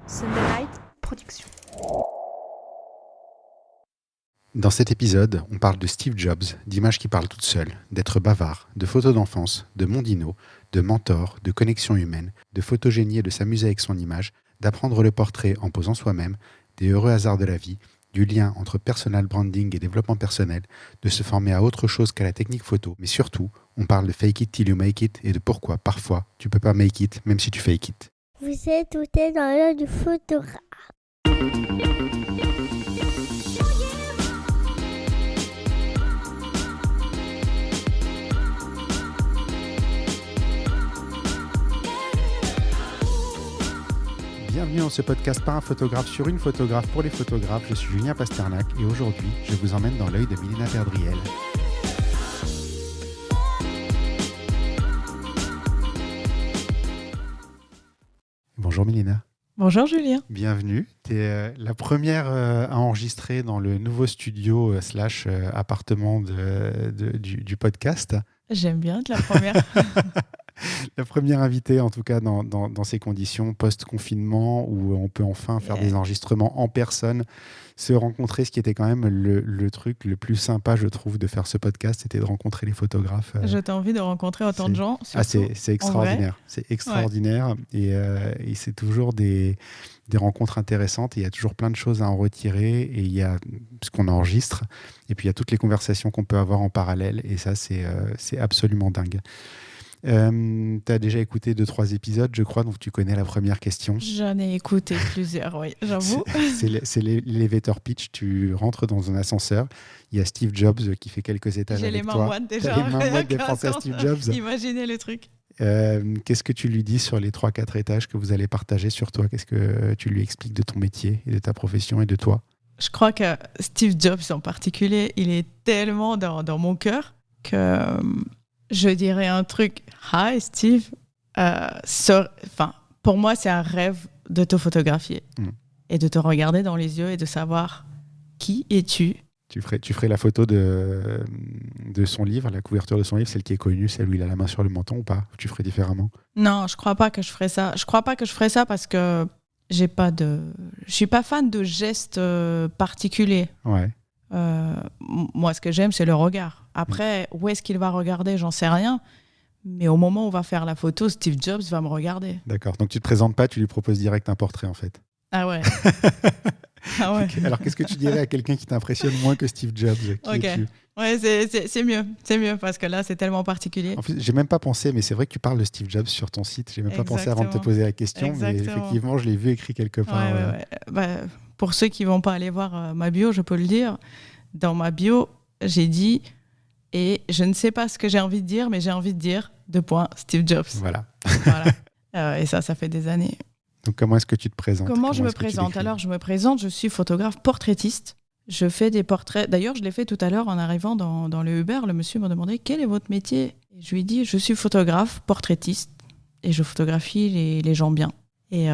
Sunday Night Production. Dans cet épisode, on parle de Steve Jobs, d'images qui parlent toutes seules, d'être bavard, de photos d'enfance, de mondino, de mentor, de connexion humaine, de photogénie et de s'amuser avec son image, d'apprendre le portrait en posant soi-même, des heureux hasards de la vie, du lien entre personal branding et développement personnel, de se former à autre chose qu'à la technique photo. Mais surtout, on parle de fake it till you make it et de pourquoi, parfois, tu peux pas make it même si tu fake it. Vous êtes tout est dans l'œil du photographe. Bienvenue dans ce podcast par un photographe sur une photographe pour les photographes. Je suis Julien Pasternak et aujourd'hui, je vous emmène dans l'œil de Milena Perdriel. Bonjour Milena. Bonjour Julien. Bienvenue. Tu es la première à enregistrer dans le nouveau studio / appartement du podcast. J'aime bien être la première. La première invitée, en tout cas, dans ces conditions post-confinement où on peut enfin faire des enregistrements en personne, se rencontrer, ce qui était quand même le truc le plus sympa, je trouve, de faire ce podcast, c'était de rencontrer les photographes. J'ai envie de rencontrer autant de gens. C'est extraordinaire. C'est extraordinaire et c'est toujours des rencontres intéressantes et il y a toujours plein de choses à en retirer et il y a ce qu'on enregistre et puis il y a toutes les conversations qu'on peut avoir en parallèle et ça, c'est absolument dingue. Tu as déjà écouté 2-3 épisodes, je crois, donc tu connais la première question. J'en ai écouté plusieurs, oui, j'avoue. C'est l'elevator pitch. Tu rentres dans un ascenseur, il y a Steve Jobs qui fait quelques étages avec toi. J'ai les mains moites déjà. T'as les mains moites des Français à Steve Jobs. Imaginez le truc. Qu'est-ce que tu lui dis sur les 3-4 étages que vous allez partager sur toi? Qu'est-ce que tu lui expliques de ton métier et de ta profession et de toi? Je crois que Steve Jobs en particulier, il est tellement dans mon cœur que... je dirais un truc. Hi Steve. Pour moi, c'est un rêve de te photographier et de te regarder dans les yeux et de savoir qui es-tu. Tu ferais la photo de son livre, la couverture de son livre, celle qui est connue, celle où il a la main sur le menton ou pas? Tu ferais différemment? Non, je crois pas que je ferais ça. Je crois pas que je ferais ça parce que je suis pas fan de gestes particuliers. Ouais. Moi, ce que j'aime, c'est le regard. Après, où est-ce qu'il va regarder, j'en sais rien. Mais au moment où on va faire la photo, Steve Jobs va me regarder. D'accord. Donc, tu te présentes pas, tu lui proposes direct un portrait, en fait. Ah ouais. Ah ouais. Okay. Alors, qu'est-ce que tu dirais à quelqu'un qui t'impressionne moins que Steve Jobs? Ok. Ouais, c'est mieux. C'est mieux parce que là, c'est tellement particulier. En fait, j'ai même pas pensé, mais c'est vrai que tu parles de Steve Jobs sur ton site. J'ai même pas pensé avant de te poser la question. Exactement. Mais effectivement, je l'ai vu écrit quelque part. Ouais. Bah, pour ceux qui vont pas aller voir ma bio, je peux le dire. Dans ma bio, j'ai dit, et je ne sais pas ce que j'ai envie de dire, mais j'ai envie de dire, Steve Jobs. Voilà. Et ça fait des années. Donc, comment est-ce que tu te présentes? Comment je me présente? Alors, je me présente, je suis photographe portraitiste. Je fais des portraits. D'ailleurs, je l'ai fait tout à l'heure en arrivant dans le Uber. Le monsieur m'a demandé, quel est votre métier? Et je lui ai dit, je suis photographe portraitiste et je photographie les gens bien. Et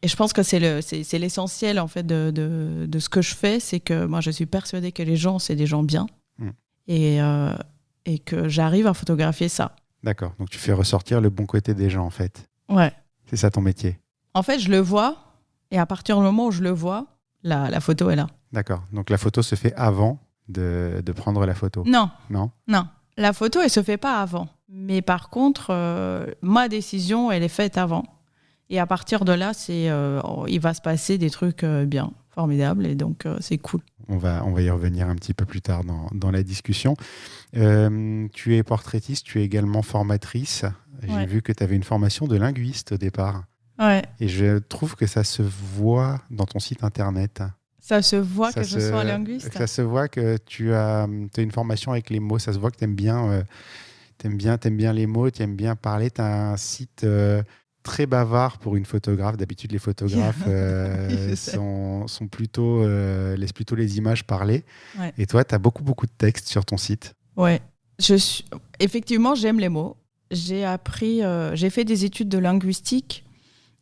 je pense que c'est l'essentiel en fait de ce que je fais, c'est que moi je suis persuadée que les gens, c'est des gens bien et que j'arrive à photographier ça. D'accord, donc tu fais ressortir le bon côté des gens en fait. Ouais. C'est ça ton métier? En fait, je le vois et à partir du moment où je le vois, la photo est là. D'accord, donc la photo se fait avant de prendre la photo? Non. Non, la photo elle se fait pas avant. Mais par contre, ma décision elle est faite avant. Et à partir de là, il va se passer des trucs bien, formidables, et donc c'est cool. On va y revenir un petit peu plus tard dans la discussion. Tu es portraitiste, tu es également formatrice. J'ai vu que tu avais une formation de linguiste au départ. Ouais. Et je trouve que ça se voit dans ton site internet. Ça se voit que je sois linguiste? Ça se voit que tu as une formation avec les mots. Ça se voit que tu aimes bien les mots, tu aimes bien parler. Tu as un site... très bavard pour une photographe. D'habitude, les photographes sont plutôt, laissent plutôt les images parler. Ouais. Et toi, tu as beaucoup de textes sur ton site. Ouais. Effectivement, j'aime les mots. J'ai fait des études de linguistique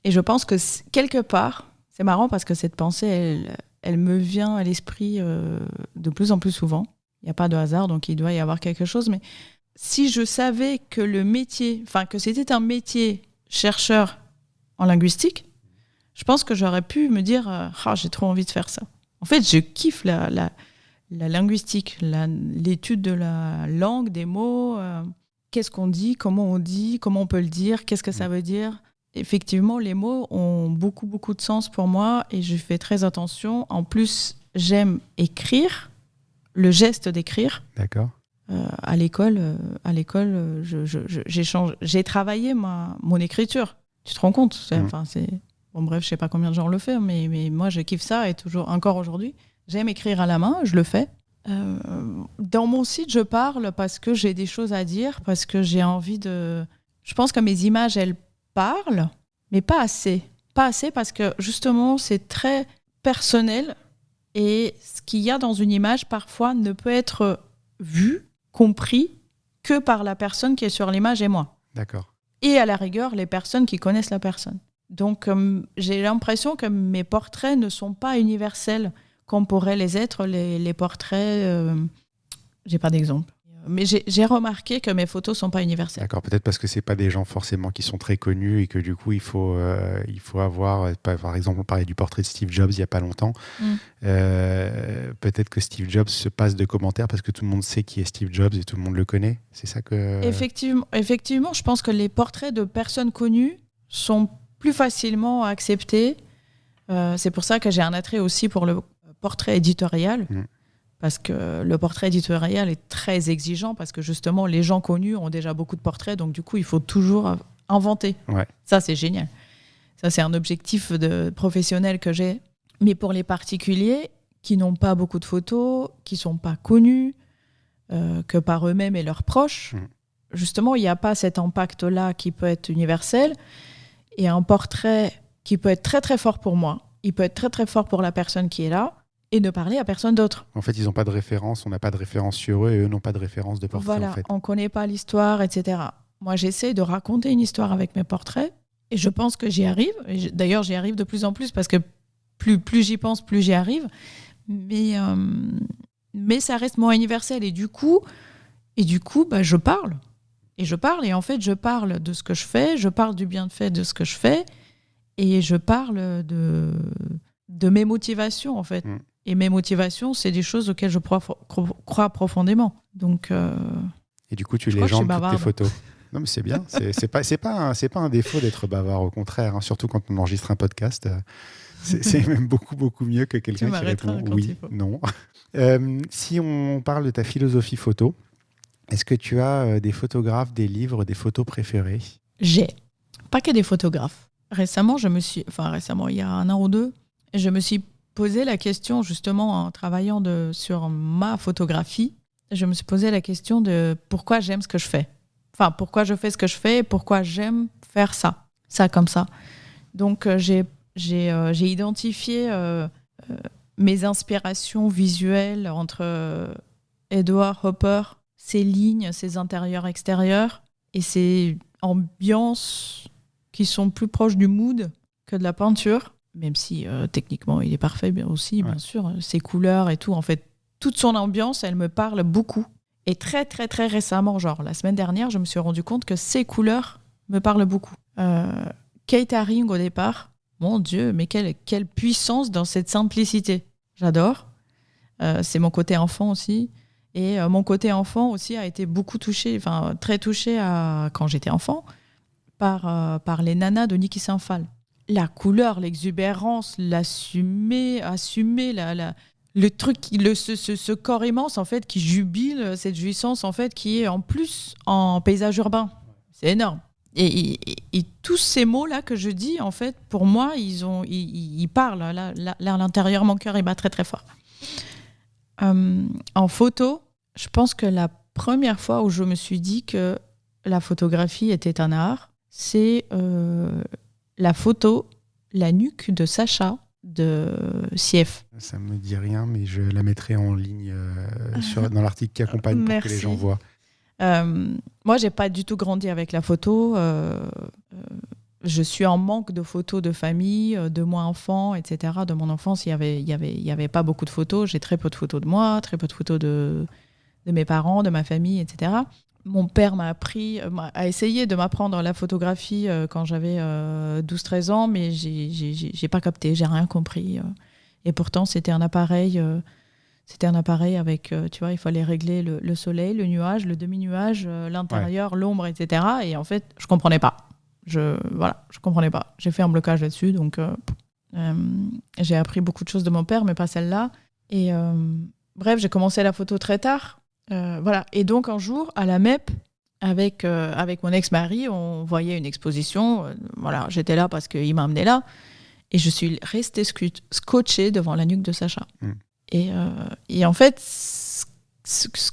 et je pense que quelque part, c'est marrant parce que cette pensée, elle me vient à l'esprit de plus en plus souvent. Il n'y a pas de hasard, donc il doit y avoir quelque chose. Mais si je savais que que c'était un métier chercheur en linguistique, je pense que j'aurais pu me dire j'ai trop envie de faire ça. En fait, je kiffe la linguistique, l'étude de la langue, des mots. Qu'est-ce qu'on dit, comment on peut le dire, qu'est-ce que ça veut dire. Effectivement, les mots ont beaucoup, beaucoup de sens pour moi et je fais très attention. En plus, j'aime écrire, le geste d'écrire. D'accord. À l'école, j'ai travaillé mon écriture. Tu te rends compte Bon, bref, je sais pas combien de gens le font, mais moi, je kiffe ça et encore aujourd'hui. J'aime écrire à la main, je le fais. Dans mon site, je parle parce que j'ai des choses à dire, parce que j'ai envie de... Je pense que mes images, elles parlent, mais pas assez. Pas assez parce que, justement, c'est très personnel et ce qu'il y a dans une image, parfois, ne peut être vu, compris, que par la personne qui est sur l'image et moi. D'accord. Et à la rigueur, les personnes qui connaissent la personne. Donc, j'ai l'impression que mes portraits ne sont pas universels comme pourraient les être les portraits. J'ai pas d'exemple. Mais j'ai remarqué que mes photos sont pas universelles. D'accord, peut-être parce que c'est pas des gens forcément qui sont très connus et que du coup il faut avoir, par exemple on parlait du portrait de Steve Jobs il y a pas longtemps, peut-être que Steve Jobs se passe de commentaires parce que tout le monde sait qui est Steve Jobs et tout le monde le connaît, c'est ça que... Effectivement, je pense que les portraits de personnes connues sont plus facilement acceptés. C'est pour ça que j'ai un attrait aussi pour le portrait éditorial. Parce que le portrait éditorial est très exigeant, parce que justement, les gens connus ont déjà beaucoup de portraits, donc du coup, il faut toujours inventer. Ouais. Ça, c'est génial. Ça, c'est un objectif professionnel que j'ai. Mais pour les particuliers qui n'ont pas beaucoup de photos, qui ne sont pas connus, que par eux-mêmes et leurs proches, justement, il n'y a pas cet impact-là qui peut être universel. Et un portrait qui peut être très, très fort pour moi, il peut être très, très fort pour la personne qui est là, et ne parler à personne d'autre. En fait, ils n'ont pas de référence, on n'a pas de référence sur eux et eux n'ont pas de référence de portrait. Voilà, en fait. On ne connaît pas l'histoire, etc. Moi, j'essaie de raconter une histoire avec mes portraits et je pense que j'y arrive. D'ailleurs, j'y arrive de plus en plus parce que plus j'y pense, plus j'y arrive. Mais ça reste moins universel et du coup, je parle. Et je parle et en fait, je parle de ce que je fais, je parle du bienfait de ce que je fais et je parle de mes motivations, en fait. Et mes motivations, c'est des choses auxquelles je crois profondément. Donc, et du coup, tu légendes toutes tes photos. Non, mais c'est bien. C'est pas un défaut d'être bavard, au contraire. Hein, surtout quand on enregistre un podcast. C'est même beaucoup, beaucoup mieux que quelqu'un qui répond oui, non. Si on parle de ta philosophie photo, est-ce que tu as des photographes, des livres, des photos préférées ? J'ai. Pas que des photographes. Récemment, il y a un an ou deux, je me suis posé la question, justement, en travaillant sur ma photographie, je me suis posé la question de pourquoi j'aime ce que je fais. Enfin, pourquoi je fais ce que je fais et pourquoi j'aime faire ça comme ça. Donc, j'ai identifié mes inspirations visuelles entre Edward Hopper, ses lignes, ses intérieurs-extérieurs et ses ambiances qui sont plus proches du mood que de la peinture. Même si techniquement il est parfait bien sûr, ses couleurs et tout, en fait, toute son ambiance, elle me parle beaucoup. Et très très très récemment, genre la semaine dernière, je me suis rendu compte que ses couleurs me parlent beaucoup. Kate Haring au départ, mon Dieu, mais quelle puissance dans cette simplicité. J'adore. C'est mon côté enfant aussi. Et mon côté enfant aussi a été très touché quand j'étais enfant par les nanas de Niki Saint-Phalle. La couleur, l'exubérance, assumer le truc, ce corps immense en fait qui jubile, cette jouissance en fait qui est en plus en paysage urbain. C'est énorme. Et tous ces mots-là que je dis, en fait, pour moi, ils parlent. Là, à l'intérieur, mon cœur, il bat très, très fort. En photo, je pense que la première fois où je me suis dit que la photographie était un art, c'est la photo, la nuque de Sacha de Sief. Ça me dit rien, mais je la mettrai en ligne dans l'article qui accompagne pour que les gens voient. Moi, j'ai pas du tout grandi avec la photo. Je suis en manque de photos de famille, de moi enfant, etc. De mon enfance, il y avait pas beaucoup de photos. J'ai très peu de photos de moi, très peu de photos de mes parents, de ma famille, etc. Mon père a essayé de m'apprendre la photographie quand j'avais 12-13 ans, mais j'ai pas capté, j'ai rien compris. Et pourtant, c'était un appareil avec, tu vois, il fallait régler le soleil, le nuage, le demi-nuage, l'intérieur, l'ombre, etc. Et en fait, je comprenais pas. Je comprenais pas. J'ai fait un blocage là-dessus, donc j'ai appris beaucoup de choses de mon père, mais pas celle-là. Et bref, j'ai commencé la photo très tard. Voilà. Et donc, un jour, à la MEP, avec mon ex-mari, on voyait une exposition. Voilà, j'étais là parce qu'il m'a amenée là. Et je suis restée scotchée devant la nuque de Sacha. Et en fait, ce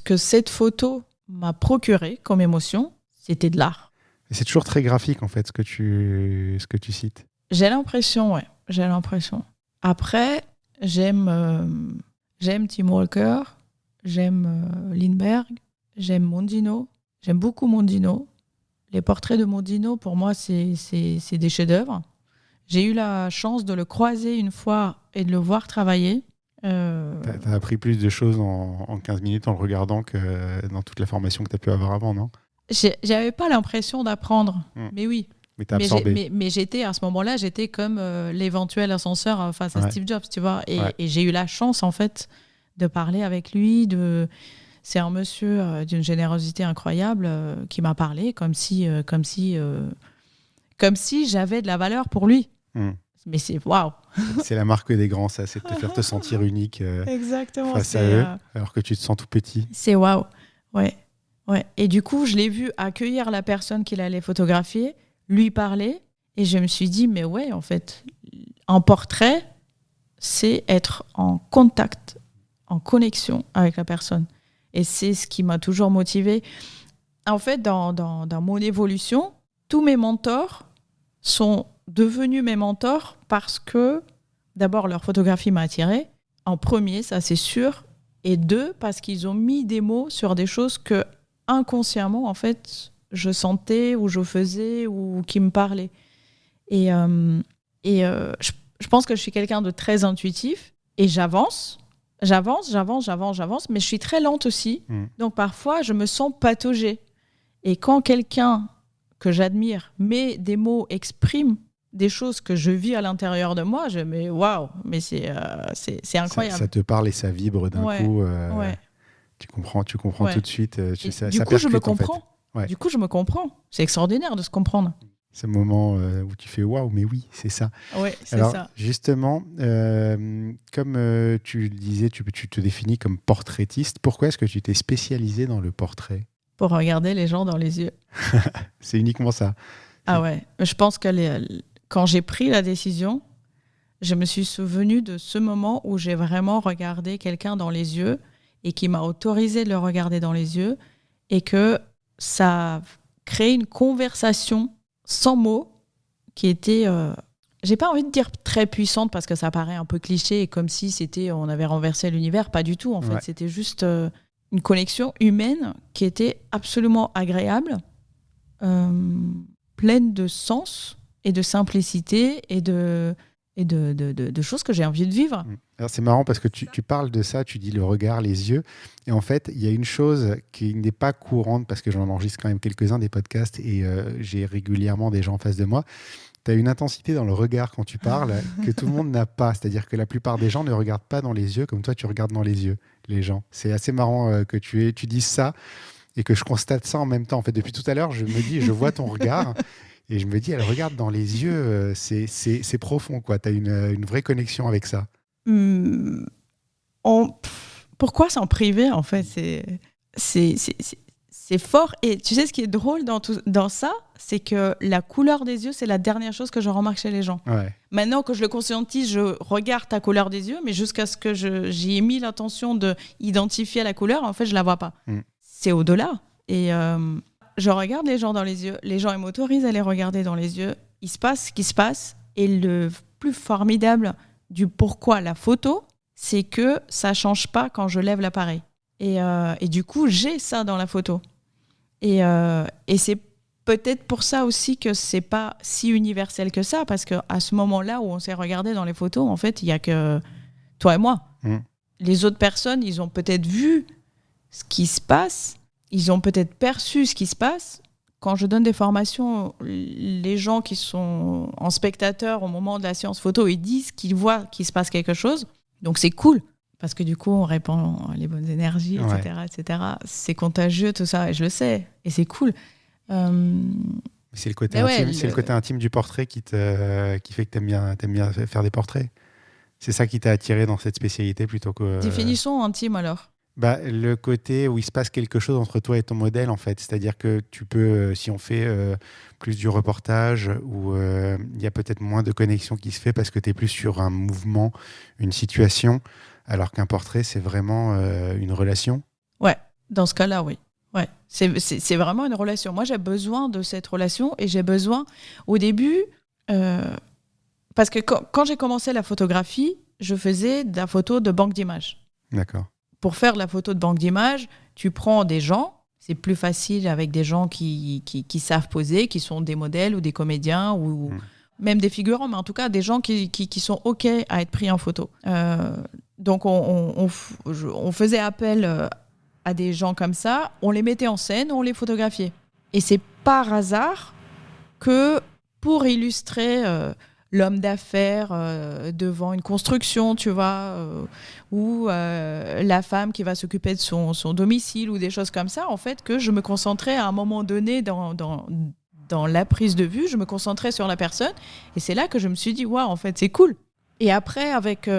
que cette photo m'a procuré comme émotion, c'était de l'art. Et c'est toujours très graphique, en fait, ce que tu cites. J'ai l'impression, ouais. J'ai l'impression. Après, j'aime Tim Walker, j'aime Lindbergh, j'aime Mondino. J'aime beaucoup Mondino. Les portraits de Mondino, pour moi, c'est des chefs-d'œuvre. J'ai eu la chance de le croiser une fois et de le voir travailler. T'as appris plus de choses en 15 minutes en le regardant que dans toute la formation que t'as pu avoir avant, non? J'avais pas l'impression d'apprendre, mais oui. Mais t'as absorbé. Mais j'étais, à ce moment-là, j'étais comme l'éventuel ascenseur face à Steve Jobs, tu vois. Et j'ai eu la chance, en fait, de parler avec lui. C'est un monsieur d'une générosité incroyable qui m'a parlé comme si j'avais de la valeur pour lui. Mais c'est waouh. C'est la marque des grands, ça, c'est de te faire te sentir unique exactement, face à eux, alors que tu te sens tout petit. C'est waouh, ouais. Et du coup, je l'ai vu accueillir la personne qu'il allait photographier, lui parler, et je me suis dit, mais ouais, en fait, un portrait, c'est être en contact, en connexion avec la personne. Et c'est ce qui m'a toujours motivée. En fait, dans mon évolution, tous mes mentors sont devenus mes mentors parce que, d'abord, leur photographie m'a attirée. En premier, ça c'est sûr. Et deux, parce qu'ils ont mis des mots sur des choses que, inconsciemment, en fait, je sentais ou je faisais ou qui me parlaient. Et je pense que je suis quelqu'un de très intuitif et j'avance, mais je suis très lente aussi. Donc parfois, je me sens pataugée. Et quand quelqu'un que j'admire met des mots, exprime des choses que je vis à l'intérieur de moi, je me dis waouh, mais c'est incroyable. Ça te parle et ça vibre d'un coup. Tu comprends tout de suite. Du coup, je me comprends. En fait. Du coup, je me comprends. C'est extraordinaire de se comprendre. Ce moment où tu fais waouh, mais oui, c'est ça. Oui, c'est alors, ça. Justement, comme tu le disais, tu te définis comme portraitiste. Pourquoi est-ce que tu t'es spécialisée dans le portrait? Pour regarder les gens dans les yeux. C'est uniquement ça. Ah ouais. Je pense que quand j'ai pris la décision, je me suis souvenue de ce moment où j'ai vraiment regardé quelqu'un dans les yeux et qui m'a autorisé de le regarder dans les yeux et que ça a créé une conversation sans mots qui était, j'ai pas envie de dire très puissante parce que ça paraît un peu cliché et comme si on avait renversé l'univers. Pas du tout, en fait. C'était juste une connexion humaine qui était absolument agréable, pleine de sens et de simplicité et de choses que j'ai envie de vivre. Alors c'est marrant parce que tu parles de ça, tu dis le regard, les yeux. Et en fait, il y a une chose qui n'est pas courante parce que j'en enregistre quand même quelques-uns des podcasts et j'ai régulièrement des gens en face de moi. Tu as une intensité dans le regard quand tu parles que tout le monde n'a pas. C'est-à-dire que la plupart des gens ne regardent pas dans les yeux comme toi, tu regardes dans les yeux, les gens. C'est assez marrant que tu dises ça et que je constate ça en même temps. En fait, depuis tout à l'heure, je me dis, je vois ton regard et je me dis, elle regarde dans les yeux, c'est profond, quoi. Tu as une vraie connexion avec ça. Pourquoi s'en priver, en fait? C'est fort. Et tu sais, ce qui est drôle dans ça, c'est que la couleur des yeux, c'est la dernière chose que je remarque chez les gens. Ouais. Maintenant que je le conscientise, je regarde ta couleur des yeux, mais jusqu'à ce que j'y ai mis l'intention d'identifier la couleur, en fait, je la vois pas. C'est au-delà. Et je regarde les gens dans les yeux. Les gens, ils m'autorisent à les regarder dans les yeux. Il se passe ce qui se passe. Et le plus formidable du pourquoi la photo, c'est que ça change pas quand je lève l'appareil. Et du coup, j'ai ça dans la photo. Et c'est peut-être pour ça aussi que c'est pas si universel que ça, parce qu'à ce moment-là où on s'est regardé dans les photos, en fait, il y a que toi et moi. Les autres personnes, ils ont peut-être vu ce qui se passe, ils ont peut-être perçu ce qui se passe. Quand je donne des formations, les gens qui sont en spectateur au moment de la séance photo, ils disent qu'ils voient qu'il se passe quelque chose. Donc c'est cool, parce que du coup, on répand les bonnes énergies, etc. C'est contagieux, tout ça, et je le sais, et c'est cool. C'est le côté intime, c'est le côté intime du portrait qui fait que t'aimes bien faire des portraits. C'est ça qui t'a attiré dans cette spécialité plutôt que... Définissons intime alors. Le côté où il se passe quelque chose entre toi et ton modèle, en fait. C'est-à-dire que tu peux, si on fait plus du reportage, où il y a peut-être moins de connexion qui se fait parce que tu es plus sur un mouvement, une situation, alors qu'un portrait, c'est vraiment une relation. Ouais, dans ce cas-là, oui. Ouais, c'est vraiment une relation. Moi, j'ai besoin de cette relation et j'ai besoin, au début, parce que quand j'ai commencé la photographie, je faisais de la photo de banque d'images. D'accord. Pour faire de la photo de banque d'images, tu prends des gens, c'est plus facile avec des gens qui savent poser, qui sont des modèles ou des comédiens ou même des figurants, mais en tout cas des gens qui sont OK à être pris en photo. Donc on faisait appel à des gens comme ça, on les mettait en scène, on les photographiait. Et c'est par hasard que pour illustrer... l'homme d'affaires devant une construction, tu vois, ou la femme qui va s'occuper de son domicile ou des choses comme ça, en fait, que je me concentrais à un moment donné dans la prise de vue, je me concentrais sur la personne, et c'est là que je me suis dit, waouh, en fait, c'est cool. Et après, avec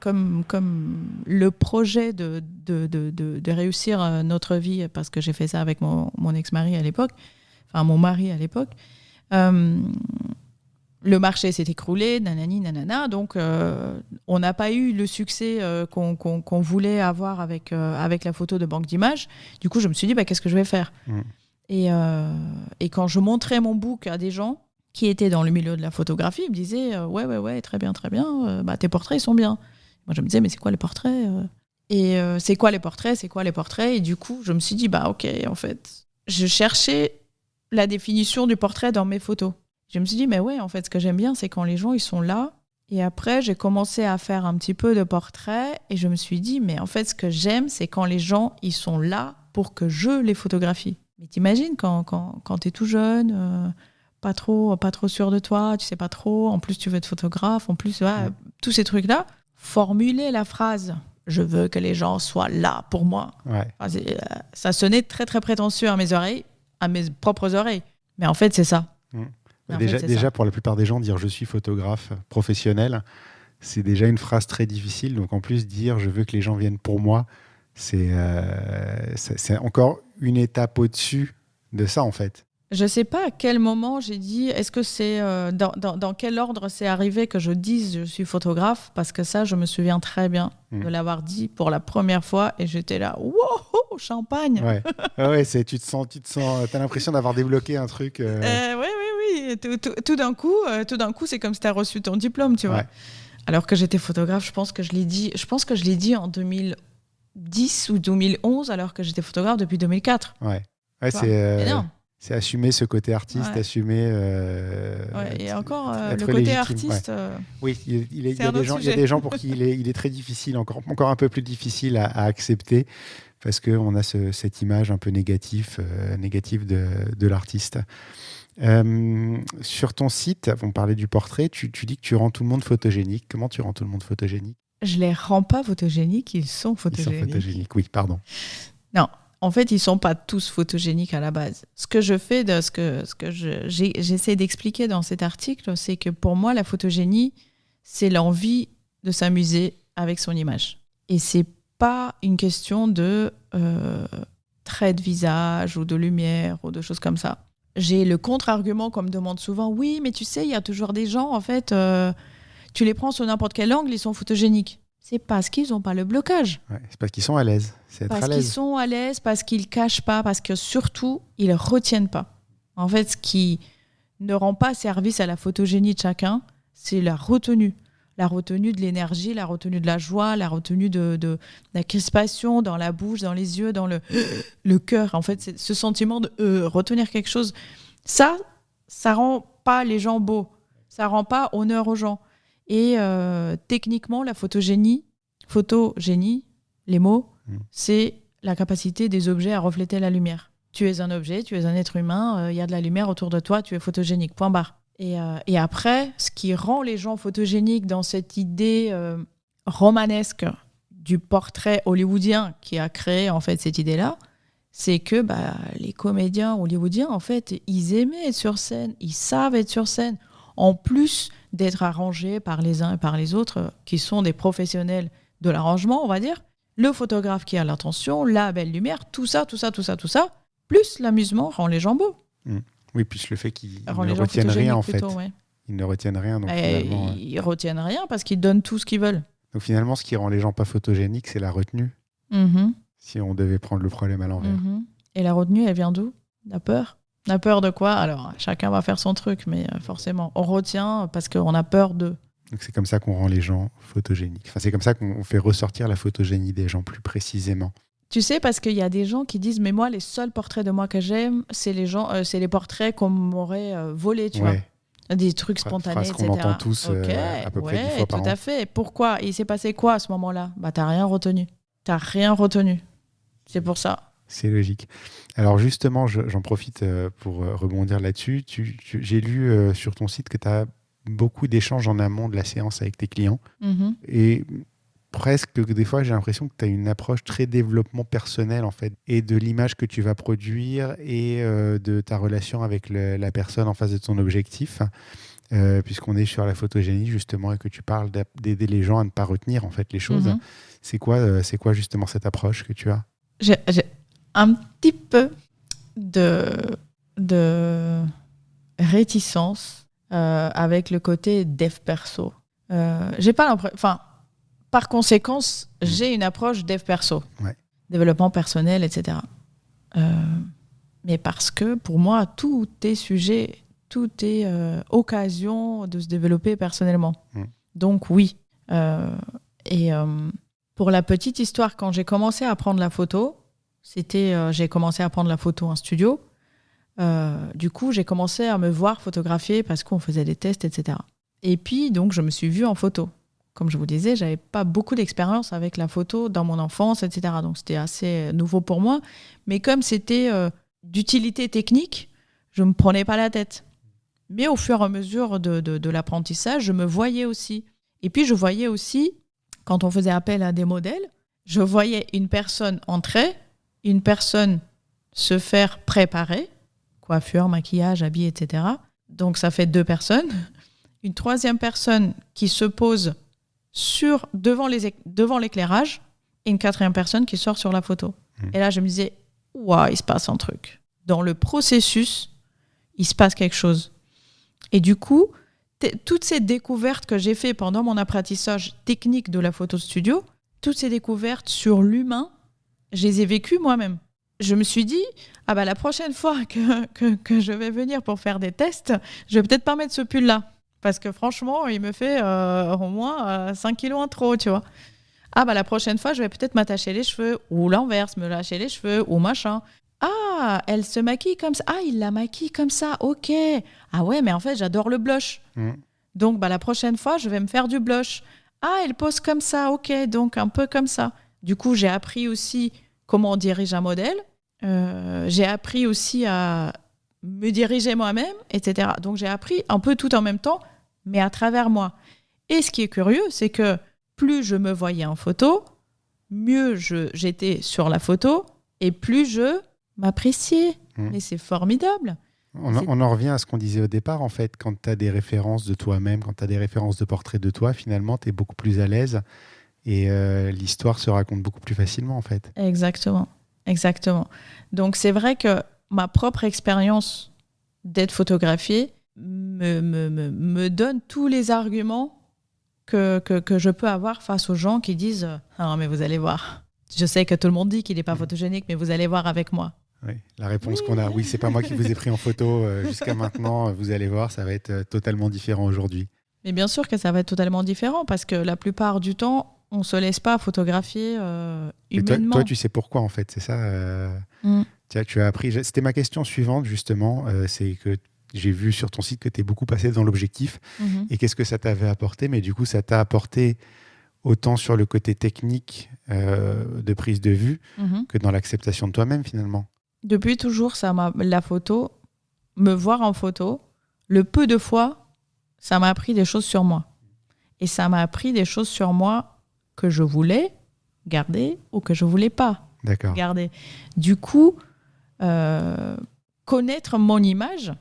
comme le projet de réussir notre vie, parce que j'ai fait ça avec mon ex-mari à l'époque, enfin mon mari à l'époque, le marché s'est écroulé, nanani, nanana, donc on n'a pas eu le succès qu'on voulait avoir avec la photo de banque d'images. Du coup, je me suis dit, qu'est-ce que je vais faire ? Et quand je montrais mon book à des gens qui étaient dans le milieu de la photographie, ils me disaient, ouais, très bien, tes portraits, ils sont bien. Moi, je me disais, mais c'est quoi les portraits ? Et c'est quoi les portraits ? Et du coup, je me suis dit, ok, en fait, je cherchais la définition du portrait dans mes photos. Je me suis dit, mais ouais, en fait, ce que j'aime bien, c'est quand les gens, ils sont là. Et après, j'ai commencé à faire un petit peu de portraits. Et je me suis dit, mais en fait, ce que j'aime, c'est quand les gens, ils sont là pour que je les photographie. Mais t'imagines, quand t'es tout jeune, pas trop sûr de toi, tu sais pas trop, en plus, tu veux être photographe, en plus, tous ces trucs-là, formuler la phrase « je veux que les gens soient là pour moi ». Ça sonnait très, très prétentieux à mes oreilles, à mes propres oreilles. Mais en fait, c'est ça. Déjà, pour la plupart des gens, dire je suis photographe professionnel, c'est déjà une phrase très difficile. Donc en plus, dire je veux que les gens viennent pour moi, c'est encore une étape au-dessus de ça en fait. Je ne sais pas à quel moment j'ai dit, est-ce que c'est dans quel ordre c'est arrivé que je dise je suis photographe, parce que ça, je me souviens très bien de l'avoir dit pour la première fois et j'étais là, wow, champagne. Ouais, tu te sens, t'as l'impression d'avoir débloqué un truc. Oui. Tout d'un coup, c'est comme si tu as reçu ton diplôme, tu vois. Alors que j'étais photographe, je pense que je l'ai dit en 2010 ou 2011, alors que j'étais photographe depuis 2004. C'est assumer ce côté artiste, assumer. Et encore, le côté légitime, artiste. Oui, il y a des gens pour qui il est très difficile, encore un peu plus difficile à accepter, parce qu'on a cette image un peu négative de l'artiste. Sur ton site, on parlait du portrait, tu dis que tu rends tout le monde photogénique. Comment tu rends tout le monde photogénique ? Je les rends pas photogéniques, ils sont photogéniques. Ils sont photogéniques, oui, pardon. Non. En fait, ils ne sont pas tous photogéniques à la base. Ce que je fais, j'essaie d'expliquer dans cet article, c'est que pour moi, la photogénie, c'est l'envie de s'amuser avec son image. Et ce n'est pas une question de trait de visage ou de lumière ou de choses comme ça. J'ai le contre-argument qu'on me demande souvent, oui, mais tu sais, il y a toujours des gens, en fait, tu les prends sur n'importe quel angle, ils sont photogéniques. C'est parce qu'ils n'ont pas le blocage. C'est parce qu'ils sont à l'aise. Parce qu'ils sont à l'aise, parce qu'ils ne cachent pas, parce que surtout, ils ne retiennent pas. En fait, ce qui ne rend pas service à la photogénie de chacun, c'est la retenue. La retenue de l'énergie, la retenue de la joie, la retenue de la crispation dans la bouche, dans les yeux, dans le cœur. En fait, c'est ce sentiment de retenir quelque chose. Ça rend pas les gens beaux. Ça rend pas honneur aux gens. Et techniquement, la photogénie, les mots, c'est la capacité des objets à refléter la lumière. Tu es un objet, tu es un être humain, il y a de la lumière autour de toi, tu es photogénique, point barre. Et après, ce qui rend les gens photogéniques dans cette idée romanesque du portrait hollywoodien qui a créé en fait cette idée-là, c'est que les comédiens hollywoodiens, en fait, ils aimaient être sur scène, ils savent être sur scène, en plus d'être arrangés par les uns et par les autres, qui sont des professionnels de l'arrangement, on va dire. Le photographe qui a l'intention, la belle lumière, tout ça, plus l'amusement rend les gens beaux. Oui, plus le fait qu'ils Rend ne les gens retiennent rien, en plutôt, fait. ouais. Ils ne retiennent rien, donc finalement... Ils retiennent rien parce qu'ils donnent tout ce qu'ils veulent. Donc finalement, ce qui rend les gens pas photogéniques, c'est la retenue, si on devait prendre le problème à l'envers. Et la retenue, elle vient d'où ? La peur. La peur de quoi ? Alors, chacun va faire son truc, mais forcément, on retient parce qu'on a peur d'eux. Donc c'est comme ça qu'on rend les gens photogéniques. Enfin, c'est comme ça qu'on fait ressortir la photogénie des gens plus précisément. Tu sais, parce qu'il y a des gens qui disent, mais moi, les seuls portraits de moi que j'aime, c'est les portraits qu'on m'aurait volés, tu vois. Des trucs spontanés, phrase etc. qu'on entend tous à peu près 10 fois par an. Tout à fait. Pourquoi ? Il s'est passé quoi à ce moment-là ? T'as rien retenu. C'est pour ça. C'est logique. Alors justement, j'en profite pour rebondir là-dessus. J'ai lu sur ton site que tu as beaucoup d'échanges en amont de la séance avec tes clients. Et presque des fois, j'ai l'impression que tu as une approche très développement personnel, en fait, et de l'image que tu vas produire et de ta relation avec la personne en face de ton objectif, puisqu'on est sur la photogénie, justement, et que tu parles d'aider les gens à ne pas retenir, en fait, les choses. C'est quoi justement cette approche que tu as ? J'ai un petit peu de réticence avec le côté dev perso. J'ai pas l'impression... Enfin, par conséquence, j'ai une approche dev perso. Ouais. Développement personnel, etc. Mais parce que, pour moi, tout est sujet, tout est occasion de se développer personnellement. Donc, oui. Pour la petite histoire, quand j'ai commencé à prendre la photo, j'ai commencé à prendre la photo en studio. Du coup, j'ai commencé à me voir photographier parce qu'on faisait des tests, etc. Et puis, donc, je me suis vue en photo. Comme je vous disais, j'avais pas beaucoup d'expérience avec la photo dans mon enfance, etc. Donc, c'était assez nouveau pour moi. Mais comme c'était d'utilité technique, je me prenais pas la tête. Mais au fur et à mesure de l'apprentissage, je me voyais aussi. Et puis, je voyais aussi, quand on faisait appel à des modèles, je voyais une personne entrer, une personne se faire préparer, coiffure, maquillage, habits, etc. Donc, ça fait 2 personnes. Une troisième personne qui se pose devant l'éclairage et une 4e personne qui sort sur la photo. Et là, je me disais, waouh, il se passe un truc. Dans le processus, il se passe quelque chose. Et du coup, toutes ces découvertes que j'ai faites pendant mon apprentissage technique de la photo studio, toutes ces découvertes sur l'humain, je les ai vécues moi-même. Je me suis dit, la prochaine fois que je vais venir pour faire des tests, je vais peut-être pas mettre ce pull-là. Parce que franchement, il me fait au moins 5 kilos en trop, tu vois. La prochaine fois, je vais peut-être m'attacher les cheveux, ou l'inverse, me lâcher les cheveux, ou machin. Elle se maquille comme ça. Il la maquille comme ça, ok. Ah ouais, mais en fait, j'adore le blush. Donc, la prochaine fois, je vais me faire du blush. Elle pose comme ça, ok, donc un peu comme ça. Du coup, j'ai appris aussi comment on dirige un modèle. J'ai appris aussi à me diriger moi-même, etc. Donc, j'ai appris un peu tout en même temps, mais à travers moi. Et ce qui est curieux, c'est que plus je me voyais en photo, mieux j'étais sur la photo, et plus je m'appréciais. Mais c'est formidable. On en revient à ce qu'on disait au départ, en fait. Quand tu as des références de toi-même, quand tu as des références de portraits de toi, finalement, tu es beaucoup plus à l'aise et l'histoire se raconte beaucoup plus facilement, en fait. Exactement. Donc, c'est vrai que ma propre expérience d'être photographiée me donne tous les arguments que je peux avoir face aux gens qui disent « Ah, mais vous allez voir. Je sais que tout le monde dit qu'il n'est pas photogénique, mais vous allez voir avec moi. » Oui, la réponse qu'on a, oui, c'est pas moi qui vous ai pris en photo jusqu'à maintenant, vous allez voir, ça va être totalement différent aujourd'hui. Mais bien sûr que ça va être totalement différent parce que la plupart du temps, on ne se laisse pas photographier humainement. Toi, tu sais pourquoi, en fait, c'est ça tu as appris. C'était ma question suivante, justement. C'est que j'ai vu sur ton site que tu es beaucoup passé dans l'objectif. Et qu'est-ce que ça t'avait apporté ? Mais du coup, ça t'a apporté autant sur le côté technique de prise de vue que dans l'acceptation de toi-même finalement. Depuis toujours, la photo, me voir en photo, le peu de fois, ça m'a appris des choses sur moi. Et ça m'a appris des choses sur moi que je voulais garder ou que je voulais pas garder. Du coup, connaître mon image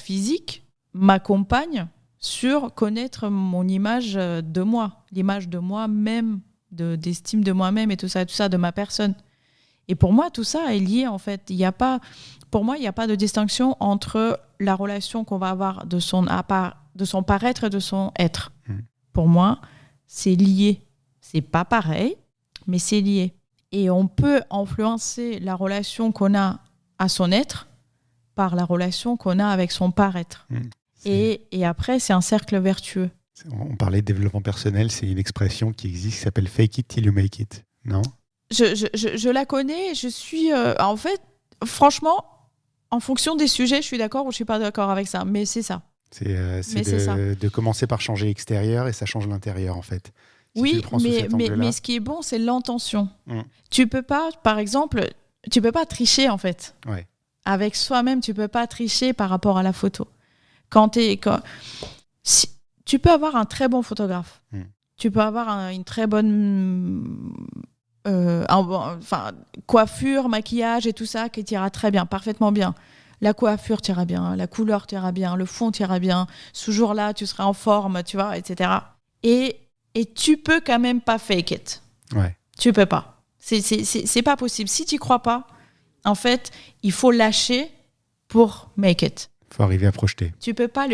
physique m'accompagne sur connaître mon image de moi, l'image de moi-même, d'estime de moi-même et tout ça, de ma personne. Et pour moi, tout ça est lié en fait. Pour moi, il n'y a pas de distinction entre la relation qu'on va avoir de son paraître et de son être. Pour moi, c'est lié. C'est pas pareil, mais c'est lié. Et on peut influencer la relation qu'on a à son être par la relation qu'on a avec son paraître. Et après, c'est un cercle vertueux. On parlait de développement personnel, c'est une expression qui existe qui s'appelle « fake it till you make it », non ? Je la connais, je suis... en fait, franchement, en fonction des sujets, je suis d'accord ou je ne suis pas d'accord avec ça, mais c'est ça. C'est de commencer par changer l'extérieur et ça change l'intérieur, en fait. Si oui, mais ce qui est bon, c'est l'intention. Tu peux pas, par exemple, tu peux pas tricher, en fait. Ouais. Avec soi-même, tu peux pas tricher par rapport à la photo. Tu peux avoir un très bon photographe. Tu peux avoir une très bonne... coiffure, maquillage et tout ça qui t'ira très bien, parfaitement bien. La coiffure t'ira bien, la couleur t'ira bien, le fond t'ira bien. Ce jour-là, tu seras en forme, tu vois, etc. Et tu peux quand même pas fake it. Ouais. Tu peux pas. C'est pas possible. Si tu crois pas, en fait, il faut lâcher pour make it. Il faut arriver à projeter. Tu peux pas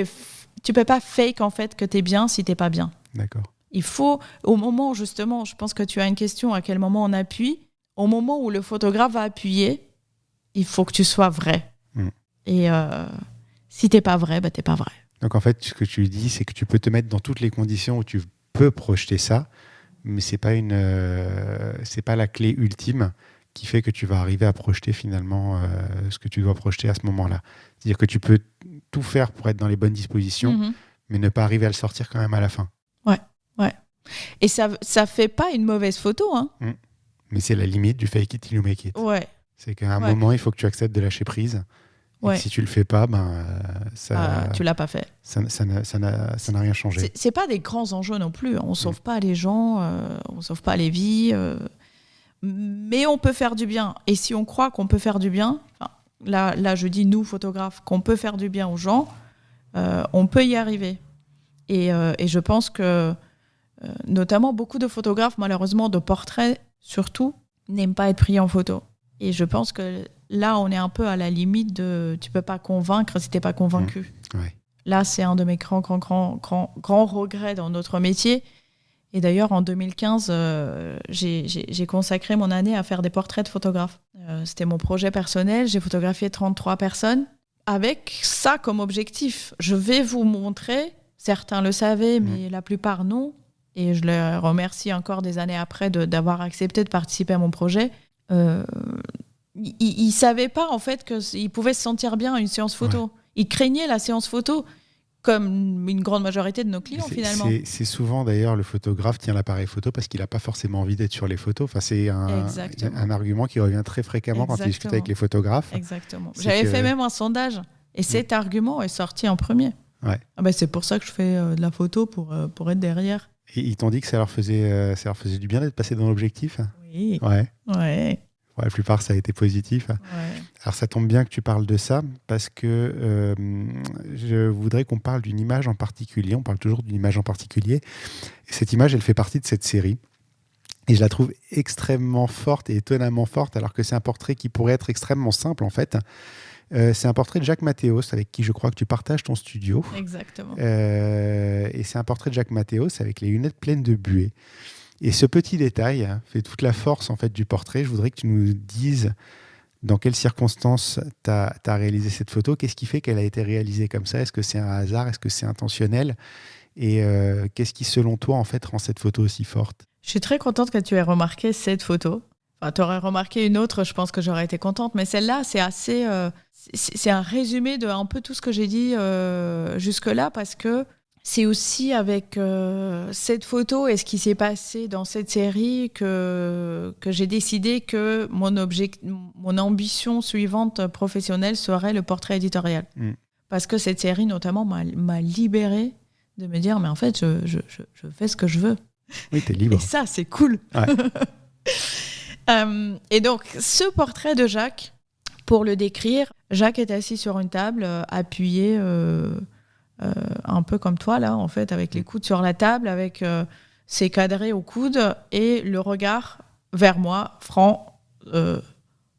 fake en fait que t'es bien si t'es pas bien. D'accord. Il faut, au moment justement, je pense que tu as une question, à quel moment on appuie, au moment où le photographe va appuyer, il faut que tu sois vrai. Et si t'es pas vrai, t'es pas vrai. Donc en fait, ce que tu dis, c'est que tu peux te mettre dans toutes les conditions où tu peux projeter ça, mais c'est pas la clé ultime qui fait que tu vas arriver à projeter finalement ce que tu dois projeter à ce moment-là. C'est-à-dire que tu peux tout faire pour être dans les bonnes dispositions, mais ne pas arriver à le sortir quand même à la fin. Ouais. Et ça fait pas une mauvaise photo, hein. Mais c'est la limite du fake it till you make it. Ouais. C'est qu'à un moment, il faut que tu acceptes de lâcher prise. Et si tu le fais pas, tu l'as pas fait. Ça n'a rien changé. C'est pas des grands enjeux non plus. On sauve pas les gens, on sauve pas les vies, mais on peut faire du bien. Et si on croit qu'on peut faire du bien, là je dis nous photographes, qu'on peut faire du bien aux gens, on peut y arriver. Et je pense que notamment beaucoup de photographes, malheureusement de portraits surtout, n'aiment pas être pris en photo. Et je pense que là, on est un peu à la limite de tu peux pas convaincre si t'es pas convaincu. Ouais. Là, c'est un de mes grands regrets dans notre métier. Et d'ailleurs, en 2015, j'ai consacré mon année à faire des portraits de photographes. C'était mon projet personnel. J'ai photographié 33 personnes avec ça comme objectif. Je vais vous montrer, certains le savaient, mais la plupart non. Et je les remercie encore des années après d'avoir accepté de participer à mon projet. Ils savaient pas en fait qu'ils pouvaient se sentir bien à une séance photo. Ils craignaient la séance photo, comme une grande majorité de nos clients finalement. C'est souvent d'ailleurs le photographe tient l'appareil photo parce qu'il n'a pas forcément envie d'être sur les photos. Enfin, c'est un argument qui revient très fréquemment quand il discute avec les photographes. Exactement. J'avais fait même un sondage et cet argument est sorti en premier. Ouais. C'est pour ça que je fais de la photo pour être derrière. Et ils t'ont dit que ça leur faisait du bien d'être passé dans l'objectif ? Oui. Ouais. Pour la plupart, ça a été positif. Ouais. Alors, ça tombe bien que tu parles de ça parce que je voudrais qu'on parle d'une image en particulier. On parle toujours d'une image en particulier. Et cette image, elle fait partie de cette série. Et je la trouve extrêmement forte et étonnamment forte, alors que c'est un portrait qui pourrait être extrêmement simple, en fait. C'est un portrait de Jacques Mathéos, avec qui je crois que tu partages ton studio. Exactement. Et c'est un portrait de Jacques Mathéos avec les lunettes pleines de buée. Et ce petit détail fait toute la force en fait, du portrait. Je voudrais que tu nous dises dans quelles circonstances tu as réalisé cette photo. Qu'est-ce qui fait qu'elle a été réalisée comme ça ? Est-ce que c'est un hasard ? Est-ce que c'est intentionnel ? Et qu'est-ce qui, selon toi, en fait, rend cette photo aussi forte ? Je suis très contente que tu aies remarqué cette photo. Enfin, tu aurais remarqué une autre, je pense que j'aurais été contente. Mais celle-là, c'est assez... c'est un résumé de un peu tout ce que j'ai dit jusque-là parce que c'est aussi avec cette photo et ce qui s'est passé dans cette série que j'ai décidé que mon ambition suivante professionnelle serait le portrait éditorial. Parce que cette série, notamment, m'a libérée de me dire, mais en fait, je fais ce que je veux. Oui, t'es libre. Et ça, c'est cool. Ouais. Et donc, ce portrait de Jacques, pour le décrire, Jacques est assis sur une table, appuyé un peu comme toi, là, en fait, avec les coudes sur la table, avec ses cadrés au coude et le regard vers moi, franc,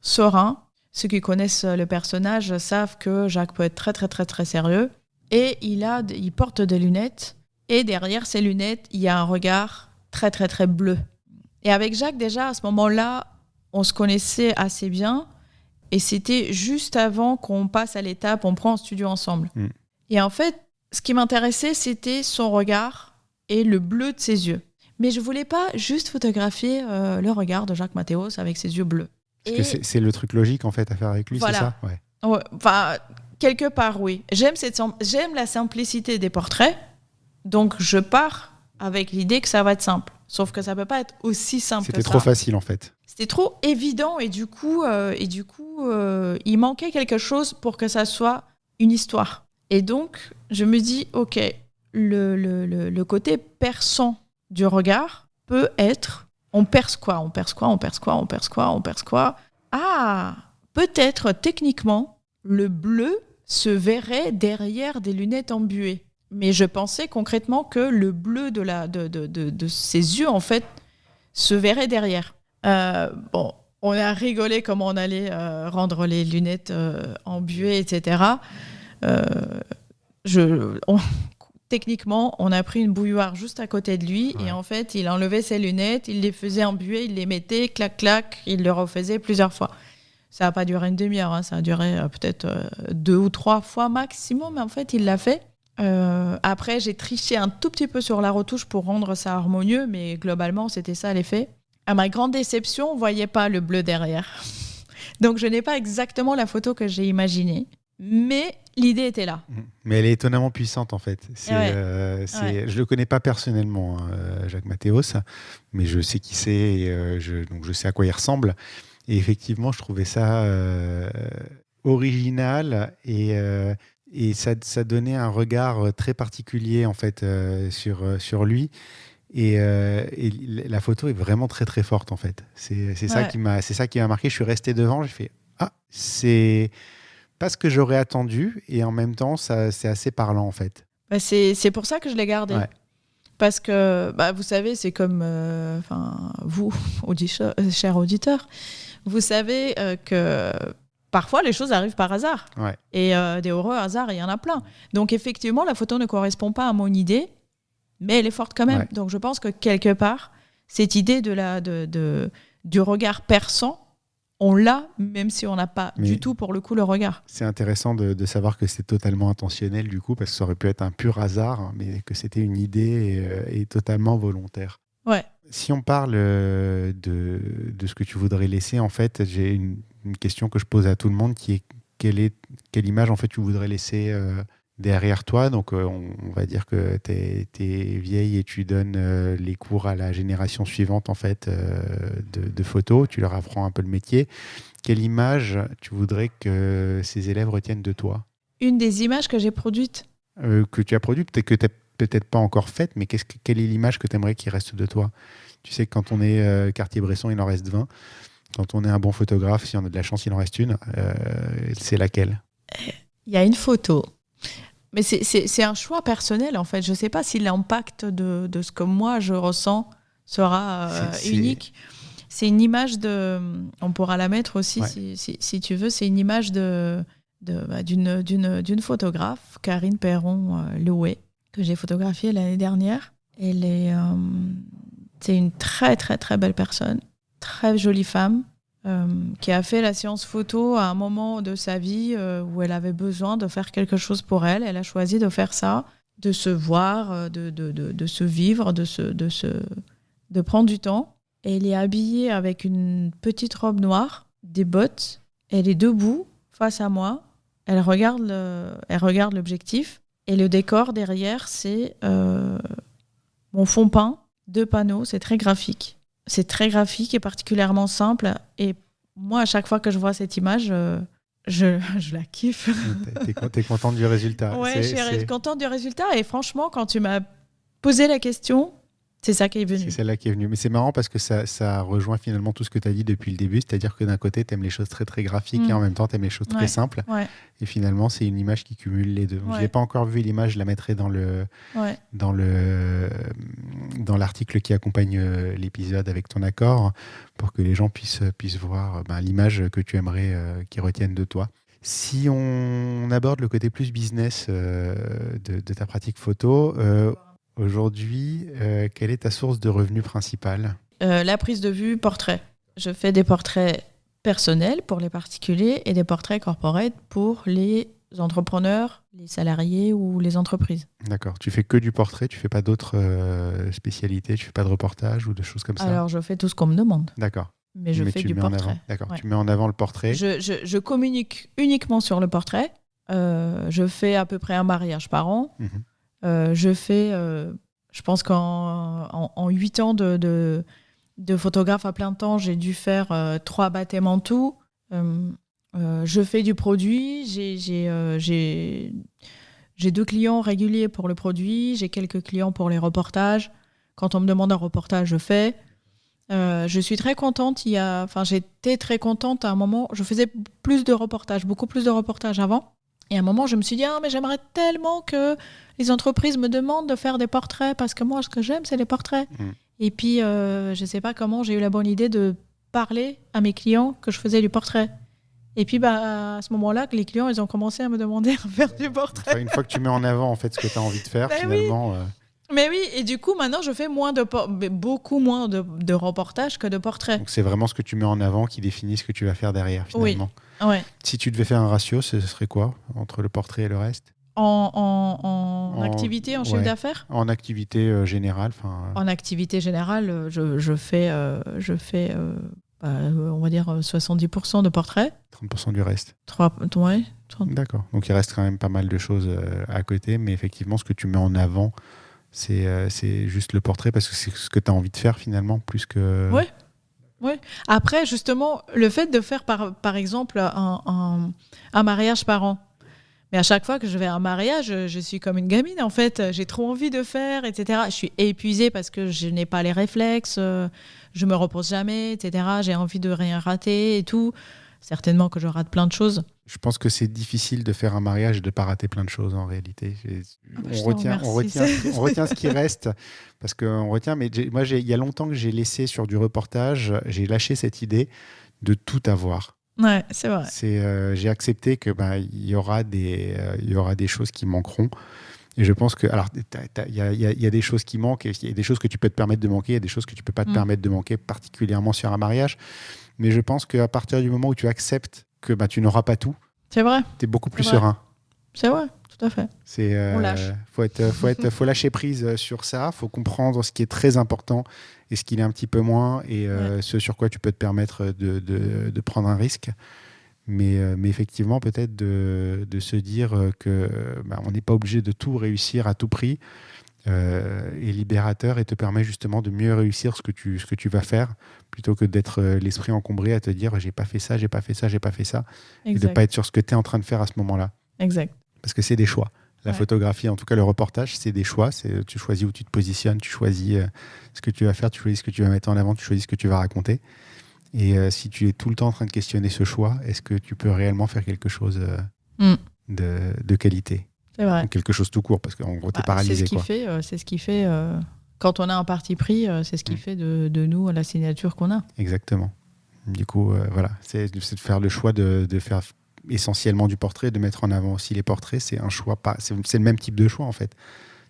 serein. Ceux qui connaissent le personnage savent que Jacques peut être très, très, très, très sérieux. Et il porte des lunettes. Et derrière ces lunettes, il y a un regard très, très, très bleu. Et avec Jacques, déjà, à ce moment-là, on se connaissait assez bien. Et c'était juste avant qu'on passe à l'étape, on prend un studio ensemble. Et en fait, ce qui m'intéressait, c'était son regard et le bleu de ses yeux. Mais je ne voulais pas juste photographier le regard de Jacques Mathéos avec ses yeux bleus. Parce que c'est le truc logique, en fait, à faire avec lui, voilà. C'est ça? Ouais, enfin, quelque part, oui. J'aime la simplicité des portraits, donc je pars avec l'idée que ça va être simple. Sauf que ça ne peut pas être aussi simple que ça. C'était trop facile, en fait. C'était trop évident et du coup, il manquait quelque chose pour que ça soit une histoire. Et donc, je me dis, ok, le côté perçant du regard peut être... On perce quoi ? Ah, peut-être techniquement, le bleu se verrait derrière des lunettes embuées. Mais je pensais concrètement que le bleu de ses yeux, en fait, se verrait derrière. Bon, on a rigolé comment on allait rendre les lunettes embuées, etc. Techniquement, on a pris une bouilloire juste à côté de lui et en fait, il enlevait ses lunettes, il les faisait embuer, il les mettait, clac, clac, il le refaisait plusieurs fois. Ça n'a pas duré une demi-heure, hein, ça a duré peut-être 2 ou 3 fois maximum, mais en fait, il l'a fait. Après, j'ai triché un tout petit peu sur la retouche pour rendre ça harmonieux, mais globalement, c'était ça l'effet. À ma grande déception, on ne voyait pas le bleu derrière. Donc, je n'ai pas exactement la photo que j'ai imaginée. Mais l'idée était là. Mais elle est étonnamment puissante, en fait. Je ne le connais pas personnellement, Jacques Mathéos, mais je sais qui c'est, donc je sais à quoi il ressemble. Et effectivement, je trouvais ça original et ça donnait un regard très particulier, en fait, sur lui. Et la photo est vraiment très, très forte, en fait. C'est ça qui m'a marqué. Je suis resté devant, j'ai fait « Ah, c'est... » pas ce que j'aurais attendu, et en même temps, c'est assez parlant, en fait. C'est pour ça que je l'ai gardé. Ouais. Parce que, vous savez, c'est comme vous, chers auditeurs, vous savez que parfois, les choses arrivent par hasard. Ouais. Et des heureux hasards, il y en a plein. Donc, effectivement, la photo ne correspond pas à mon idée, mais elle est forte quand même. Ouais. Donc, je pense que quelque part, cette idée du regard perçant, on l'a, même si on n'a pas du tout, pour le coup, le regard. C'est intéressant de savoir que c'est totalement intentionnel, du coup, parce que ça aurait pu être un pur hasard, mais que c'était une idée et totalement volontaire. Ouais. Si on parle de ce que tu voudrais laisser, en fait, j'ai une question que je pose à tout le monde, qui est quelle image, en fait, tu voudrais laisser derrière toi. Donc, on va dire que t'es vieille et tu donnes les cours à la génération suivante, en fait, de photos. Tu leur apprends un peu le métier. Quelle image tu voudrais que ces élèves retiennent de toi ? Une des images que j'ai produites. Que tu as produites, peut-être que tu n'as peut-être pas encore faite, mais quelle est l'image que tu aimerais qu'il reste de toi ? Tu sais que quand on est Cartier-Bresson, il en reste 20. Quand on est un bon photographe, si on a de la chance, il en reste une. C'est laquelle ? Il y a une photo. Mais c'est un choix personnel, en fait. Je ne sais pas si l'impact de ce que moi, je ressens sera unique. C'est une image de... On pourra la mettre aussi, si tu veux. C'est une image d'une photographe, Karine Perron-Louet, que j'ai photographiée l'année dernière. C'est une très, très, très belle personne. Très jolie femme. Qui a fait la séance photo à un moment de sa vie où elle avait besoin de faire quelque chose pour elle. Elle a choisi de faire ça, de se voir, de se vivre, de prendre du temps. Et elle est habillée avec une petite robe noire, des bottes. Elle est debout face à moi. Elle regarde l'objectif. Et le décor derrière, c'est mon fond peint, 2 panneaux, c'est très graphique. C'est très graphique et particulièrement simple. Et moi, à chaque fois que je vois cette image, je la kiffe. T'es contente du résultat. Ouais, je suis contente du résultat. Et franchement, quand tu m'as posé la question, c'est ça qui est venu. C'est celle-là qui est venue. Mais c'est marrant parce que ça rejoint finalement tout ce que tu as dit depuis le début. C'est-à-dire que d'un côté, tu aimes les choses très, très graphiques et en même temps, tu aimes les choses très simples. Ouais. Et finalement, c'est une image qui cumule les deux. Je n'ai pas encore vu l'image, je la mettrai dans l'article qui accompagne l'épisode avec ton accord pour que les gens puissent voir l'image que tu aimerais qu'ils retiennent de toi. Si on aborde le côté plus business de ta pratique photo, aujourd'hui, quelle est ta source de revenus principale ? La prise de vue, portrait. Je fais des portraits personnels pour les particuliers et des portraits corporate pour les entrepreneurs, les salariés ou les entreprises. D'accord. Tu fais que du portrait, tu fais pas d'autres spécialités, tu fais pas de reportage ou de choses comme ça ? Alors, je fais tout ce qu'on me demande. D'accord. Mais je fais du portrait. D'accord. Ouais. Tu mets en avant le portrait. Je communique uniquement sur le portrait. Je fais à peu près un mariage par an. Je fais, je pense qu'en 8 ans de photographe à plein temps, j'ai dû faire 3 baptêmes en tout. Je fais du produit. J'ai 2 clients réguliers pour le produit. J'ai quelques clients pour les reportages. Quand on me demande un reportage, je fais. Je suis très contente. J'étais très contente à un moment. Je faisais beaucoup plus de reportages avant. Et à un moment, je me suis dit, mais j'aimerais tellement que les entreprises me demandent de faire des portraits parce que moi, ce que j'aime, c'est les portraits. Et puis, je ne sais pas comment, j'ai eu la bonne idée de parler à mes clients que je faisais du portrait. Et puis, à ce moment-là, que les clients, ils ont commencé à me demander à faire du portrait. Une fois que tu mets en avant en fait, ce que tu as envie de faire, finalement... Oui. Mais oui, et du coup, maintenant, je fais beaucoup moins de reportages que de portraits. Donc, c'est vraiment ce que tu mets en avant qui définit ce que tu vas faire derrière, finalement. Oui. Ouais. Si tu devais faire un ratio, ce serait quoi entre le portrait et le reste ? En activité, en chiffre d'affaires ? En activité générale. En activité générale, je fais on va dire 70% de portraits. 30% du reste. 30. D'accord. Donc, il reste quand même pas mal de choses à côté, mais effectivement, ce que tu mets en avant, c'est juste le portrait parce que c'est ce que tu as envie de faire finalement, plus que... Oui. Après, justement, le fait de faire par exemple un mariage par an. Mais à chaque fois que je vais à un mariage, je suis comme une gamine en fait. J'ai trop envie de faire, etc. Je suis épuisée parce que je n'ai pas les réflexes, je me repose jamais, etc. J'ai envie de rien rater et tout. Certainement que je rate plein de choses. Je pense que c'est difficile de faire un mariage et de ne pas rater plein de choses en réalité. On retient ce qui reste parce qu'on retient. Mais moi, il y a longtemps que j'ai laissé sur du reportage, j'ai lâché cette idée de tout avoir. Ouais, c'est vrai. J'ai accepté que il y aura des choses qui manqueront. Et je pense que alors il y a des choses qui manquent, il y a des choses que tu peux te permettre de manquer, il y a des choses que tu peux pas te permettre de manquer, particulièrement sur un mariage. Mais je pense qu'à partir du moment où tu acceptes que tu n'auras pas tout, c'est vrai. Tu es beaucoup plus serein. C'est vrai, tout à fait. On lâche. Faut lâcher prise sur ça. Faut comprendre ce qui est très important et ce qui l'est un petit peu moins et ce sur quoi tu peux te permettre de prendre un risque. Mais effectivement, peut-être de se dire que on n'est pas obligé de tout réussir à tout prix. Est libérateur et te permet justement de mieux réussir ce que tu vas faire plutôt que d'être l'esprit encombré à te dire j'ai pas fait ça. Exact. Et de pas être sur ce que tu es en train de faire à ce moment-là. Exact. Parce que c'est des choix. La photographie, en tout cas le reportage, c'est des choix. Tu choisis où tu te positionnes, tu choisis ce que tu vas faire, tu choisis ce que tu vas mettre en avant, tu choisis ce que tu vas raconter. Et si tu es tout le temps en train de questionner ce choix, est-ce que tu peux réellement faire quelque chose de qualité ? C'est vrai. Ou quelque chose tout court, parce qu'en gros, tu es paralysé. C'est ce qui fait quand on a un parti pris, c'est ce qui fait de nous la signature qu'on a. Exactement. Du coup, voilà, c'est de faire le choix de faire essentiellement du portrait, de mettre en avant aussi les portraits. C'est un choix, c'est le même type de choix en fait.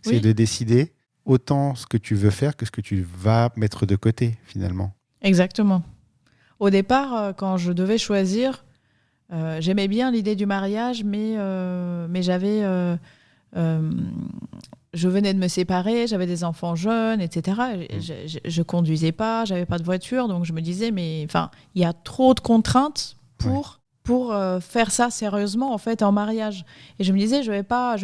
C'est de décider autant ce que tu veux faire que ce que tu vas mettre de côté finalement. Exactement. Au départ, quand je devais choisir, j'aimais bien l'idée du mariage, mais j'avais... je venais de me séparer, j'avais des enfants jeunes, etc. Je conduisais pas, j'avais pas de voiture, donc je me disais, il y a trop de contraintes pour faire ça sérieusement en fait en mariage. Et je me disais, je vais pas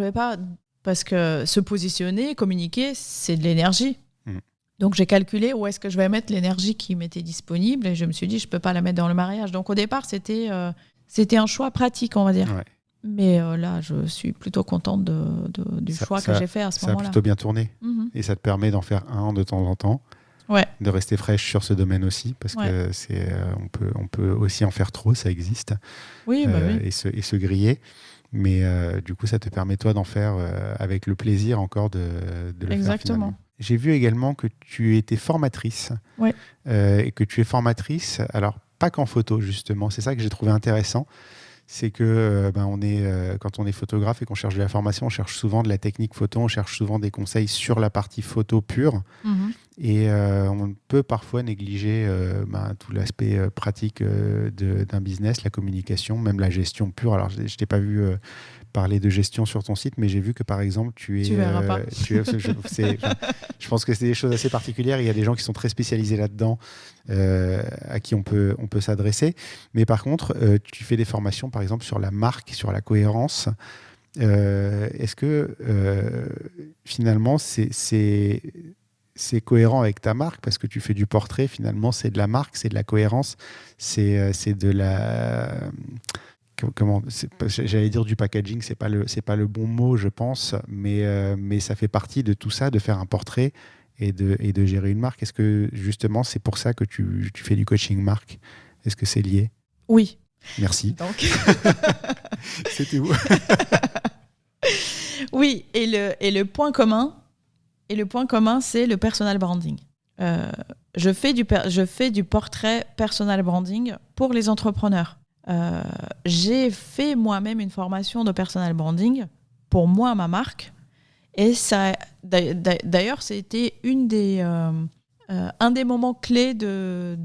Parce que se positionner, communiquer, c'est de l'énergie. Mm. Donc, j'ai calculé où est-ce que je vais mettre l'énergie qui m'était disponible et je me suis dit, je ne peux pas la mettre dans le mariage. Donc, au départ, c'était un choix pratique, on va dire. Ouais. Mais là, je suis plutôt contente du choix que j'ai fait à ce Ça a moment-là. plutôt bien tourné. Mhm. Et ça te permet d'en faire un de temps en temps. Ouais. De rester fraîche sur ce domaine aussi, parce que on peut aussi en faire trop, ça existe, Oui, oui. et se griller. Mais du coup, ça te permet, toi, d'en faire avec le plaisir encore de le Exactement. faire finalement. J'ai vu également que tu étais formatrice. Ouais. Et que tu es formatrice, alors pas qu'en photo, justement. C'est ça que j'ai trouvé intéressant. C'est que quand on est photographe et qu'on cherche de la formation, on cherche souvent de la technique photo, on cherche souvent des conseils sur la partie photo pure. Mhm. Et on peut parfois négliger tout l'aspect pratique d'un business, la communication, même la gestion pure. Alors, je t'ai pas vu parler de gestion sur ton site, mais j'ai vu que, par exemple, tu verras pas. Je pense que c'est des choses assez particulières. Il y a des gens qui sont très spécialisés là-dedans, à qui on peut s'adresser. Mais par contre, tu fais des formations, par exemple, sur la marque, sur la cohérence. Est-ce que, finalement, c'est cohérent avec ta marque parce que tu fais du portrait, finalement, c'est de la marque, c'est de la cohérence, c'est de la... J'allais dire du packaging, c'est pas le bon mot, je pense, mais ça fait partie de tout ça, de faire un portrait et de gérer une marque. Est-ce que, justement, c'est pour ça que tu fais du coaching marque? Est-ce que c'est lié? Oui. Merci. Donc... C'était où? Oui, et le point commun, c'est le personal branding. Je fais du portrait personal branding pour les entrepreneurs. J'ai fait moi-même une formation de personal branding pour moi, ma marque. Et ça, d'ailleurs, c'était un des moments clés de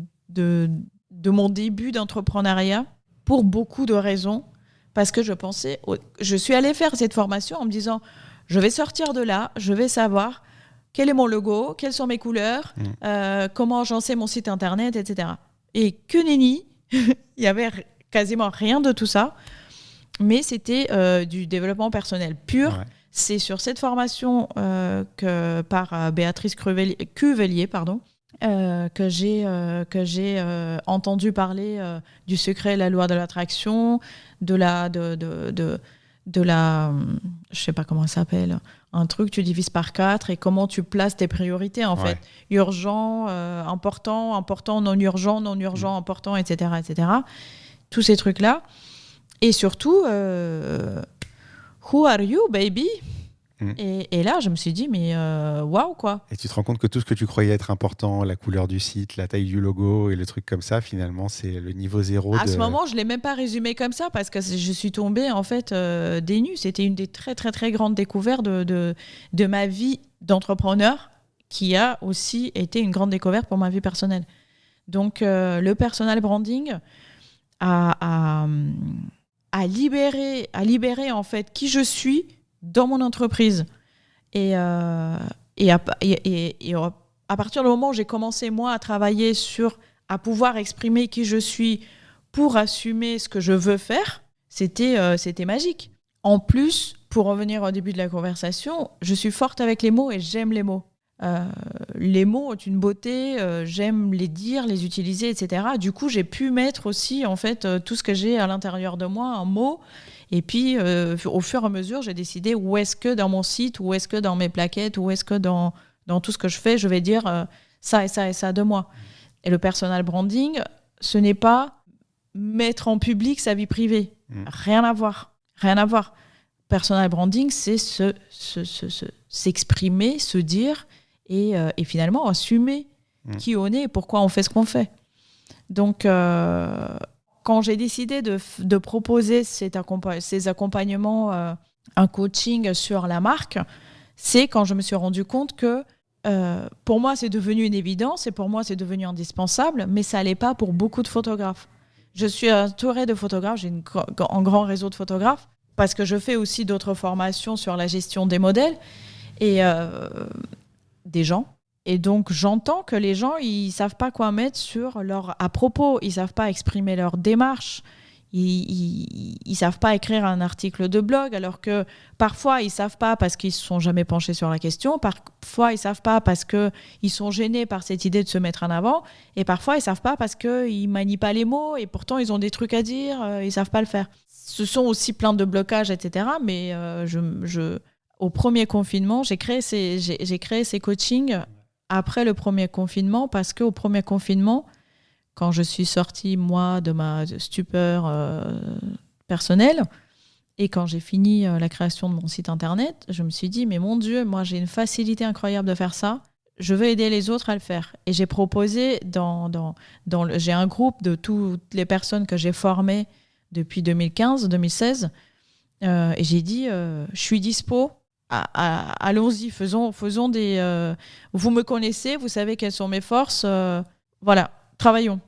mon début d'entrepreneuriat pour beaucoup de raisons. Parce que je suis allée faire cette formation en me disant, je vais sortir de là, je vais savoir quel est mon logo, quelles sont mes couleurs, comment agencer mon site internet, etc. Et que nenni, il y avait quasiment rien de tout ça, mais c'était du développement personnel pur. Ouais. C'est sur cette formation par Béatrice Cuvelier, que j'ai entendu parler du secret et la loi de l'attraction, de la je sais pas comment ça s'appelle, un truc tu divises par 4 et comment tu places tes priorités en fait, urgent, important, non urgent, important, etc., tous ces trucs là, et surtout who are you baby? Et là, je me suis dit, mais waouh, quoi. Et tu te rends compte que tout ce que tu croyais être important, la couleur du site, la taille du logo et le truc comme ça, finalement, c'est le niveau zéro. À ce moment, je ne l'ai même pas résumé comme ça parce que je suis tombée, en fait, des nues. C'était une des très, très, très grandes découvertes de ma vie d'entrepreneur qui a aussi été une grande découverte pour ma vie personnelle. Donc, le personal branding a libéré, en fait, qui je suis dans mon entreprise. Et à partir du moment où j'ai commencé, moi, à travailler à pouvoir exprimer qui je suis pour assumer ce que je veux faire, c'était magique. En plus, pour revenir au début de la conversation, je suis forte avec les mots et j'aime les mots. Les mots ont une beauté, j'aime les dire, les utiliser, etc. Du coup, j'ai pu mettre aussi, en fait, tout ce que j'ai à l'intérieur de moi en mots. Et puis, au fur et à mesure, j'ai décidé où est-ce que dans mon site, où est-ce que dans mes plaquettes, où est-ce que dans tout ce que je fais, je vais dire ça et ça et ça de moi. Et le personal branding, ce n'est pas mettre en public sa vie privée. Rien à voir. Personal branding, c'est s'exprimer, se dire et finalement assumer qui on est et pourquoi on fait ce qu'on fait. Donc, quand j'ai décidé de proposer ces accompagnements, un coaching sur la marque, c'est quand je me suis rendu compte que pour moi, c'est devenu une évidence et pour moi, c'est devenu indispensable, mais ça n'allait pas pour beaucoup de photographes. Je suis entourée de photographes, j'ai un grand réseau de photographes parce que je fais aussi d'autres formations sur la gestion des modèles et des gens. Et donc, j'entends que les gens, ils ne savent pas quoi mettre sur à propos. Ils ne savent pas exprimer leur démarche. ils savent pas écrire un article de blog, alors que parfois ils savent pas parce qu'ils se sont jamais penchés sur la question, parfois ils savent pas parce que ils sont gênés par cette idée de se mettre en avant, et parfois ils savent pas parce que ils manient pas les mots et pourtant ils ont des trucs à dire, ils savent pas le faire. Ce sont aussi plein de blocages, etc. Mais au premier confinement, j'ai créé ces coachings après le premier confinement, parce qu'au premier confinement, quand je suis sortie, moi, de ma stupeur personnelle, et quand j'ai fini la création de mon site internet, je me suis dit, mais mon Dieu, moi, j'ai une facilité incroyable de faire ça. Je veux aider les autres à le faire. Et j'ai proposé, j'ai un groupe de toutes les personnes que j'ai formées depuis 2015-2016, et j'ai dit, je suis dispo, allons-y, faisons des... vous me connaissez, vous savez quelles sont mes forces, voilà. Travaillons.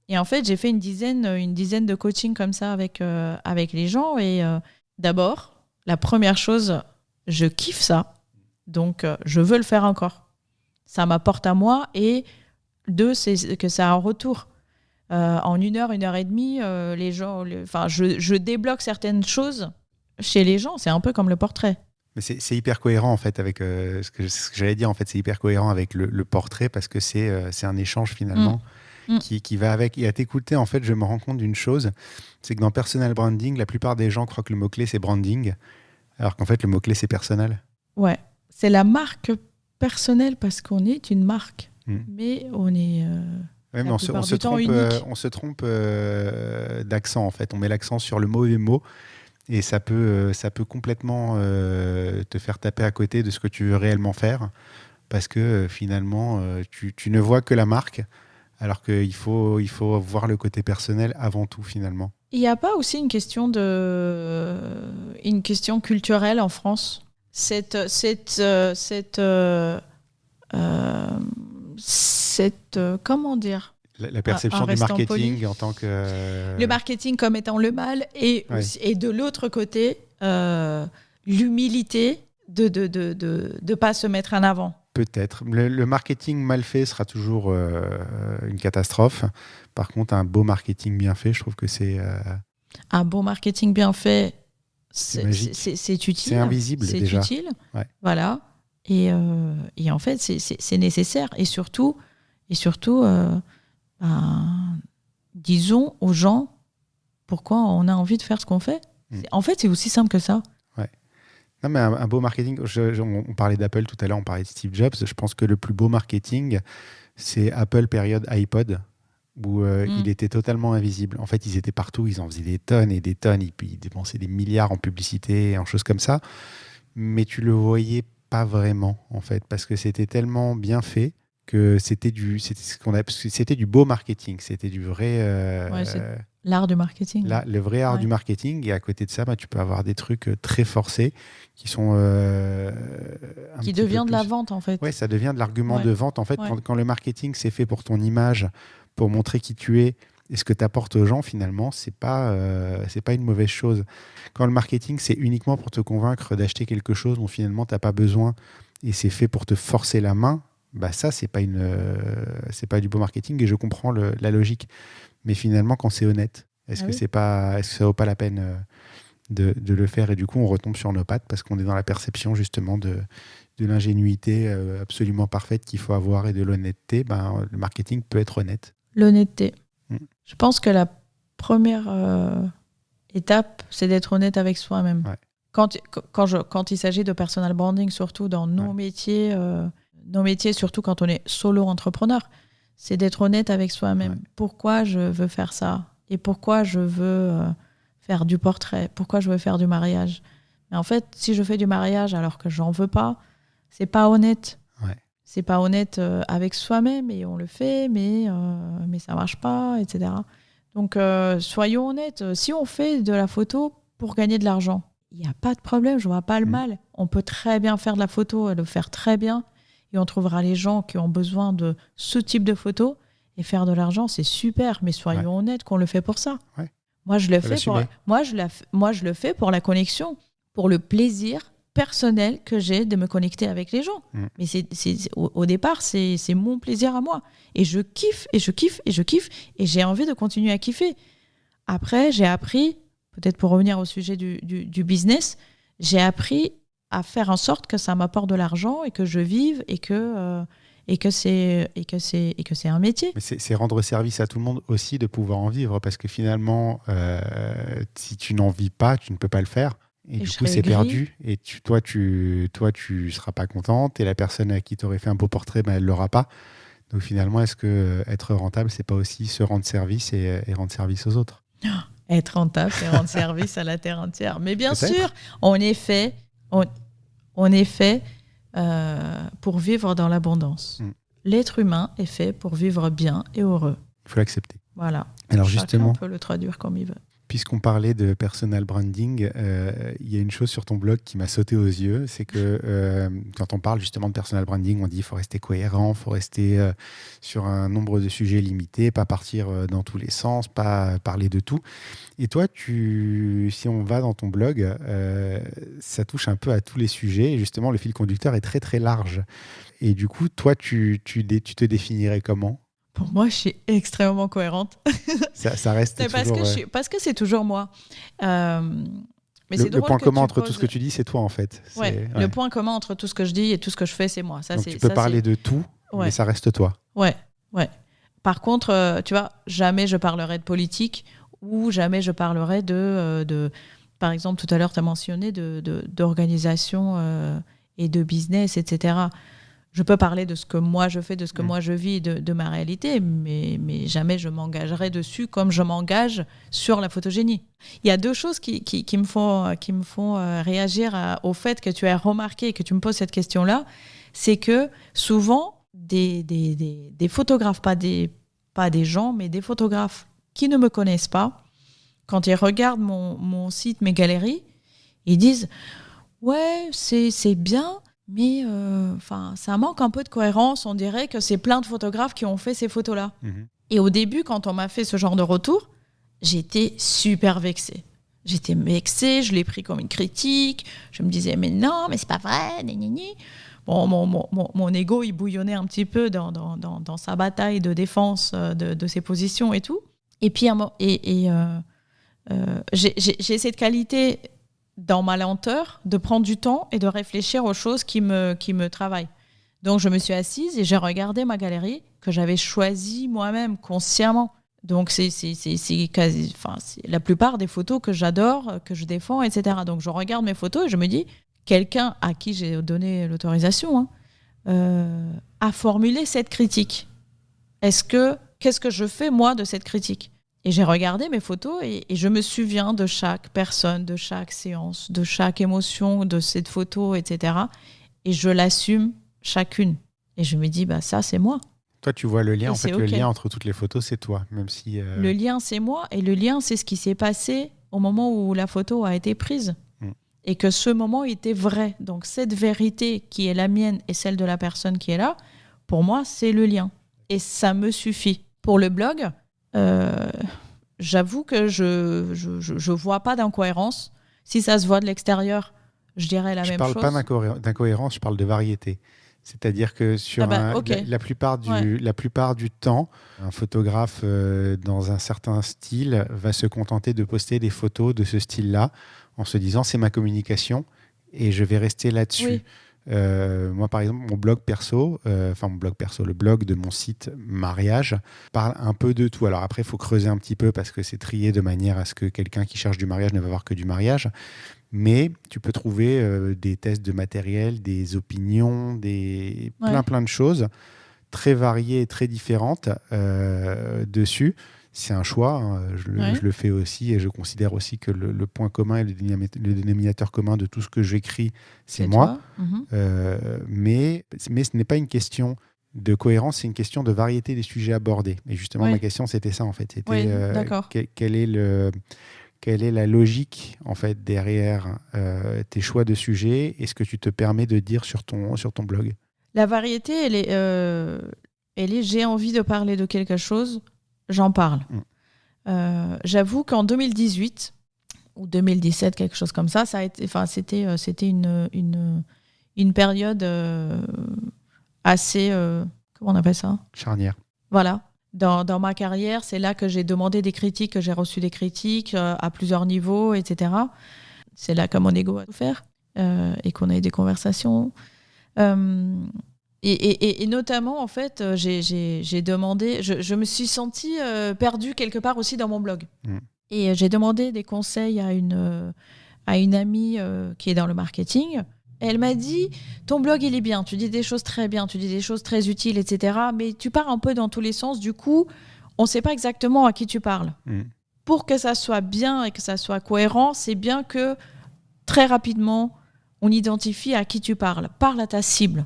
Et en fait, j'ai fait une dizaine de coachings comme ça avec les gens. Et d'abord, la première chose, je kiffe ça. Donc, je veux le faire encore. Ça m'apporte à moi. Et deux, c'est que ça a un retour. En 1 heure, 1 heure et demie, les gens... je débloque certaines choses chez les gens. C'est un peu comme le portrait. Mais c'est hyper cohérent en fait avec ce que j'allais dire. En fait, c'est hyper cohérent avec le portrait, parce que c'est un échange finalement qui va avec. Et à t'écouter, en fait, je me rends compte d'une chose, c'est que dans personal branding, la plupart des gens croient que le mot-clé c'est branding, alors qu'en fait le mot-clé c'est personnel. Ouais, c'est la marque personnelle parce qu'on est une marque, mais on est... Ouais, mais on se trompe d'accent en fait. On met l'accent sur le mauvais mot. Et ça peut complètement te faire taper à côté de ce que tu veux réellement faire, parce que finalement, tu ne vois que la marque, alors qu'il faut voir le côté personnel avant tout finalement. Il n'y a pas aussi une question culturelle en France ? Comment dire ? La perception du marketing en tant que... Le marketing comme étant le mal, et de l'autre côté, l'humilité de pas se mettre en avant. Peut-être. Le marketing mal fait sera toujours une catastrophe. Par contre, un beau marketing bien fait, je trouve que c'est... Un beau marketing bien fait, c'est utile. C'est invisible déjà. C'est utile, voilà. Et en fait, c'est nécessaire. Et surtout disons aux gens pourquoi on a envie de faire ce qu'on fait. En fait, c'est aussi simple que ça. Ouais. Non, mais un beau marketing, on parlait d'Apple tout à l'heure, on parlait de Steve Jobs. Je pense que le plus beau marketing, c'est Apple période iPod, où il était totalement invisible. En fait, ils étaient partout, ils en faisaient des tonnes et des tonnes, ils dépensaient des milliards en publicité, en choses comme ça. Mais tu le voyais pas vraiment, en fait, parce que c'était tellement bien fait que c'était du beau marketing, c'était du vrai... c'est l'art du marketing. Le vrai art du marketing, et à côté de ça, tu peux avoir des trucs très forcés qui sont... qui devient de la vente, en fait. Oui, ça devient de l'argument de vente. En fait, quand le marketing, c'est fait pour ton image, pour montrer qui tu es et ce que tu apportes aux gens, finalement, c'est pas une mauvaise chose. Quand le marketing, c'est uniquement pour te convaincre d'acheter quelque chose dont finalement, tu n'as pas besoin, et c'est fait pour te forcer la main, ça, c'est pas du beau marketing, et je comprends la logique. Mais finalement, quand c'est honnête, est-ce que ça vaut pas la peine de le faire ? Et du coup, on retombe sur nos pattes parce qu'on est dans la perception justement de l'ingénuité absolument parfaite qu'il faut avoir, et de l'honnêteté. Le marketing peut être honnête. L'honnêteté. Je pense que la première étape, c'est d'être honnête avec soi-même. Ouais. Quand il s'agit de personal branding, surtout dans nos métiers, surtout quand on est solo entrepreneur, c'est d'être honnête avec soi-même. Ouais. Pourquoi je veux faire ça ? Et pourquoi je veux faire du portrait ? Pourquoi je veux faire du mariage ? Mais en fait, si je fais du mariage alors que j'en veux pas, c'est pas honnête. Ouais. C'est pas honnête avec soi-même, et on le fait, mais ça marche pas, etc. Donc, soyons honnêtes. Si on fait de la photo pour gagner de l'argent, il n'y a pas de problème, je vois pas le mal. On peut très bien faire de la photo et le faire très bien. Et on trouvera les gens qui ont besoin de ce type de photo, et faire de l'argent, c'est super, mais soyons honnêtes qu'on le fait pour ça. Ouais. Moi, je le fais pour la connexion, pour le plaisir personnel que j'ai de me connecter avec les gens. Mais au départ, c'est mon plaisir à moi. Et je kiffe, et je kiffe, et je kiffe, et j'ai envie de continuer à kiffer. Après, j'ai appris, peut-être pour revenir au sujet du business, j'ai appris à faire en sorte que ça m'apporte de l'argent et que je vive et que c'est un métier. Mais c'est rendre service à tout le monde aussi de pouvoir en vivre, parce que finalement, si tu n'en vis pas, tu ne peux pas le faire. Et du coup, c'est perdu. Et toi, tu seras pas contente. Et la personne à qui tu aurais fait un beau portrait, elle l'aura pas. Donc finalement, est-ce que être rentable, c'est pas aussi se rendre service et rendre service aux autres? Être rentable, c'est rendre service à la terre entière. Mais bien Peut-être. sûr, on est fait pour vivre dans l'abondance. L'être humain est fait pour vivre bien et heureux. Il faut l'accepter. Voilà. Alors Chacun justement, peut le traduire comme il veut. puisqu'on parlait de personal branding, il y a une chose sur ton blog qui m'a sauté aux yeux, c'est que quand on parle justement de personal branding, on dit qu'il faut rester cohérent, il faut rester sur un nombre de sujets limité, pas partir dans tous les sens, pas parler de tout. Et toi, si on va dans ton blog, ça touche un peu à tous les sujets. Et justement, le fil conducteur est très très large. Et du coup, toi, tu te définirais comment ? Pour moi, je suis extrêmement cohérente. Ça reste toujours... Parce que c'est toujours moi. Mais le point commun entre tout ce que tu dis, c'est toi, en fait. Le point commun entre tout ce que je dis et tout ce que je fais, c'est moi. Donc, tu peux parler de tout, mais ça reste toi. Ouais. Par contre, tu vois, jamais je parlerai de politique ou jamais je parlerai de par exemple, tout à l'heure, tu as mentionné d'organisation et de business, etc. Je peux parler de ce que moi je fais, de ce que moi je vis, de ma réalité, mais jamais je m'engagerai dessus comme je m'engage sur la photogénie. Il y a deux choses qui me font réagir au fait que tu as remarqué et que tu me poses cette question-là. C'est que souvent, des photographes, pas des gens, mais des photographes qui ne me connaissent pas, quand ils regardent mon site, mes galeries, ils disent « Ouais, c'est bien ». Mais ça manque un peu de cohérence. On dirait que c'est plein de photographes qui ont fait ces photos-là. Et au début, quand on m'a fait ce genre de retour, j'étais super vexée. J'étais vexée, je l'ai pris comme une critique. Je me disais, mais non, mais c'est pas vrai. Bon, mon ego, il bouillonnait un petit peu dans sa bataille de défense de ses positions et tout. Et puis, j'ai cette qualité... dans ma lenteur, de prendre du temps et de réfléchir aux choses qui me travaillent. Donc, je me suis assise et j'ai regardé ma galerie que j'avais choisie moi-même, consciemment. Donc, c'est la plupart des photos que j'adore, que je défends, etc. Donc, je regarde mes photos et je me dis, quelqu'un à qui j'ai donné l'autorisation a formulé cette critique. Qu'est-ce que je fais, moi, de cette critique ? Et j'ai regardé mes photos et je me souviens de chaque personne, de chaque séance, de chaque émotion de cette photo, etc. Et je l'assume chacune. Et je me dis, ça, c'est moi. Toi, tu vois le lien. En fait, le lien entre toutes les photos, c'est toi. Même si, Le lien, c'est moi. Et le lien, c'est ce qui s'est passé au moment où la photo a été prise. Et que ce moment était vrai. Donc, cette vérité qui est la mienne et celle de la personne qui est là, pour moi, c'est le lien. Et ça me suffit. Pour le blog... j'avoue que je vois pas d'incohérence. Si ça se voit de l'extérieur, je dirais la même chose. Je parle pas d'incohérence, je parle de variété. C'est-à-dire que la plupart du temps, un photographe dans un certain style va se contenter de poster des photos de ce style-là en se disant c'est ma communication et je vais rester là-dessus. Oui. Moi, par exemple, le blog de mon site mariage parle un peu de tout. Alors après, il faut creuser un petit peu parce que c'est trié de manière à ce que quelqu'un qui cherche du mariage ne va voir que du mariage. Mais tu peux trouver des tests de matériel, des opinions, plein de choses très variées et très différentes dessus. C'est un choix, je le fais aussi et je considère aussi que le point commun et le dénominateur commun de tout ce que j'écris, c'est moi. Mais ce n'est pas une question de cohérence, c'est une question de variété des sujets abordés. Et justement, ma question, c'était ça en fait. C'était quelle est la logique en fait derrière tes choix de sujets et ce que tu te permets de dire sur ton blog? La variété, elle est j'ai envie de parler de quelque chose. J'en parle. J'avoue qu'en 2018 ou 2017, quelque chose comme ça, c'était une période assez... comment on appelle ça ? Charnière. Voilà. Dans ma carrière, c'est là que j'ai demandé des critiques, que j'ai reçu des critiques à plusieurs niveaux, etc. C'est là que mon ego a souffert et qu'on a eu des conversations. Et notamment, en fait, j'ai demandé... Je me suis sentie perdue quelque part aussi dans mon blog. Et j'ai demandé des conseils à une amie qui est dans le marketing. Elle m'a dit, ton blog, il est bien, tu dis des choses très bien, tu dis des choses très utiles, etc. Mais tu pars un peu dans tous les sens. Du coup, on ne sait pas exactement à qui tu parles. Pour que ça soit bien et que ça soit cohérent, c'est bien que très rapidement, on identifie à qui tu parles. Parle à ta cible.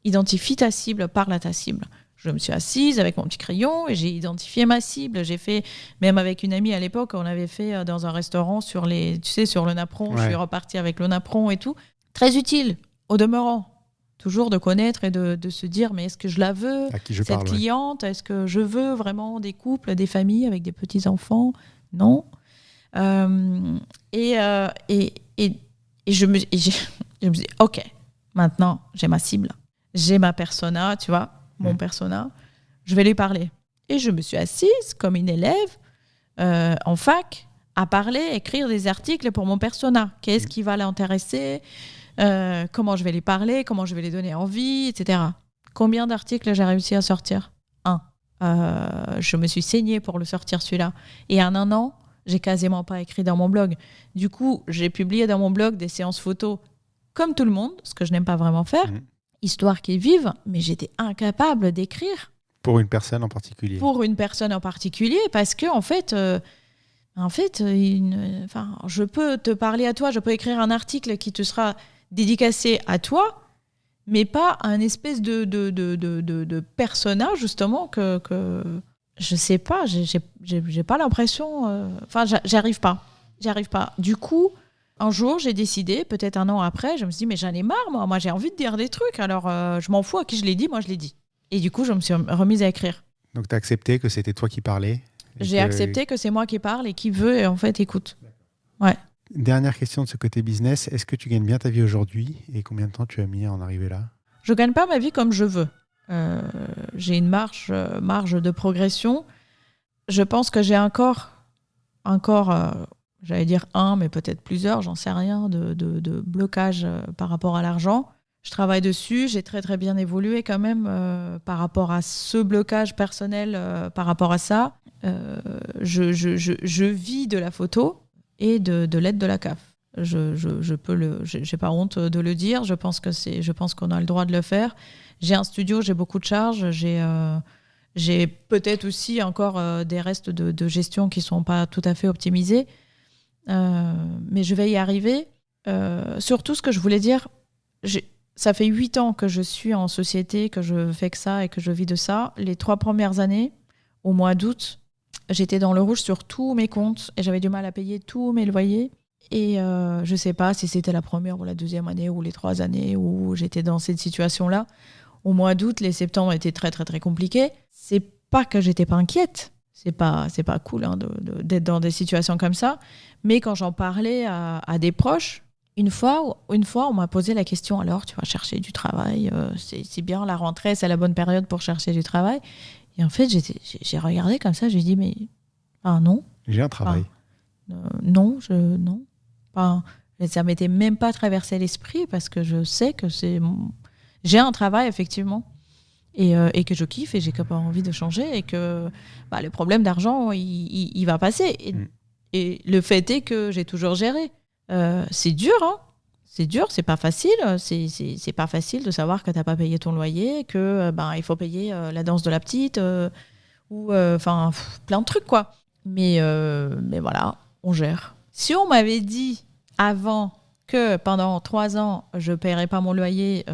Identifie ta cible, parle à ta cible. Je me suis assise avec mon petit crayon et j'ai identifié ma cible. J'ai fait, même avec une amie à l'époque, on avait fait dans un restaurant sur le napperon. Ouais. Je suis repartie avec le napperon et tout. Très utile, au demeurant. Toujours de connaître et de se dire, mais est-ce que je la veux, cette cliente ? Est-ce que je veux vraiment des couples, des familles avec des petits-enfants ? Non. Et je me dis, OK, maintenant, j'ai ma cible. J'ai ma persona, tu vois, mon persona. Je vais lui parler. Et je me suis assise comme une élève en fac à parler, écrire des articles pour mon persona. Qu'est-ce qui va l'intéresser ? Comment je vais lui parler, comment je vais lui donner envie, etc. Combien d'articles j'ai réussi à sortir ? 1. Je me suis saignée pour le sortir celui-là. Et en 1 an, j'ai quasiment pas écrit dans mon blog. Du coup, j'ai publié dans mon blog des séances photos comme tout le monde, ce que je n'aime pas vraiment faire, histoire qu'ils vivent, mais j'étais incapable d'écrire. Pour une personne en particulier. Pour une personne en particulier, parce que en fait, je peux te parler à toi, je peux écrire un article qui te sera dédicacé à toi, mais pas un espèce de persona, justement, que je sais pas, j'ai pas l'impression... j'arrive pas. Du coup, un jour, j'ai décidé, peut-être 1 an après, je me suis dit, mais j'en ai marre, moi j'ai envie de dire des trucs, alors je m'en fous à qui je l'ai dit, moi je l'ai dit. Et du coup, je me suis remise à écrire. Donc, tu as accepté que c'était toi qui parlais ? J'ai accepté que c'est moi qui parle et qui veut, en fait, écoute. Ouais. Dernière question de ce côté business, est-ce que tu gagnes bien ta vie aujourd'hui et combien de temps tu as mis à en arriver là ? Je ne gagne pas ma vie comme je veux. J'ai une marge de progression. Je pense que j'ai encore j'allais dire mais peut-être plusieurs, j'en sais rien, de blocage par rapport à l'argent. Je travaille dessus, j'ai très très bien évolué quand même par rapport à ce blocage personnel, par rapport à ça. Je vis de la photo et de l'aide de la CAF. J'ai pas honte de le dire, je pense qu'on a le droit de le faire. J'ai un studio, j'ai beaucoup de charges, j'ai peut-être aussi encore des restes de gestion qui sont pas tout à fait optimisés, mais je vais y arriver. Surtout, ce que je voulais dire, ça fait 8 ans que je suis en société, que je fais que ça et que je vis de ça. Les 3 premières années, au mois d'août, j'étais dans le rouge sur tous mes comptes et j'avais du mal à payer tous mes loyers. Et je ne sais pas si c'était la première ou la deuxième année ou les 3 années où j'étais dans cette situation-là. Au mois d'août, les septembre étaient très, très, très compliqués. C'est pas que j'étais pas inquiète. C'est pas cool d'être dans des situations comme ça. Mais quand j'en parlais à des proches, une fois, on m'a posé la question, alors, tu vas chercher du travail, c'est bien, la rentrée, c'est la bonne période pour chercher du travail. Et en fait, j'ai regardé comme ça, j'ai dit, mais non. J'ai un travail. Non. Ça m'était même pas traversé l'esprit parce que je sais que j'ai un travail, effectivement, et que je kiffe et j'ai pas envie de changer et que le problème d'argent, il va passer. Et le fait est que j'ai toujours géré. C'est dur, hein. C'est dur, c'est pas facile. C'est pas facile de savoir que t'as pas payé ton loyer, que il faut payer la danse de la petite, ou plein de trucs, quoi. Mais voilà, on gère. Si on m'avait dit avant que pendant 3 ans, je ne paierais pas mon loyer,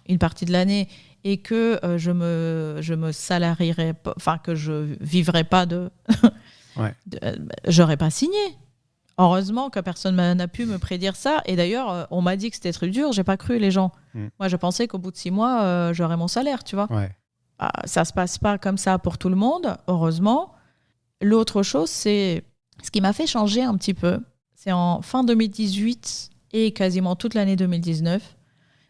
une partie de l'année, et que je me salarierais, que je vivrais pas j'aurais pas signé. Heureusement que personne n'a pu me prédire ça. Et d'ailleurs, on m'a dit que c'était très dur. J'ai pas cru les gens. Moi, je pensais qu'au bout de 6 mois, j'aurais mon salaire, tu vois. Ouais. Ça se passe pas comme ça pour tout le monde, heureusement. L'autre chose, c'est ce qui m'a fait changer un petit peu. C'est en fin 2018 et quasiment toute l'année 2019.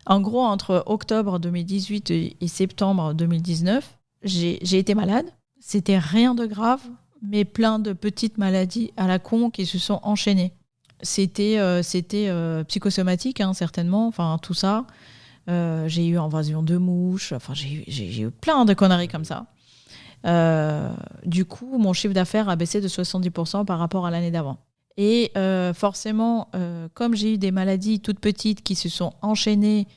En gros, entre octobre 2018 et septembre 2019, j'ai été malade. C'était rien de grave, mais plein de petites maladies à la con qui se sont enchaînées. C'était psychosomatique, hein, certainement, enfin tout ça. J'ai eu invasion de mouches, enfin j'ai eu plein de conneries comme ça. Du coup, mon chiffre d'affaires a baissé de 70% par rapport à l'année d'avant. Et forcément, comme j'ai eu des maladies toutes petites qui se sont enchaînées,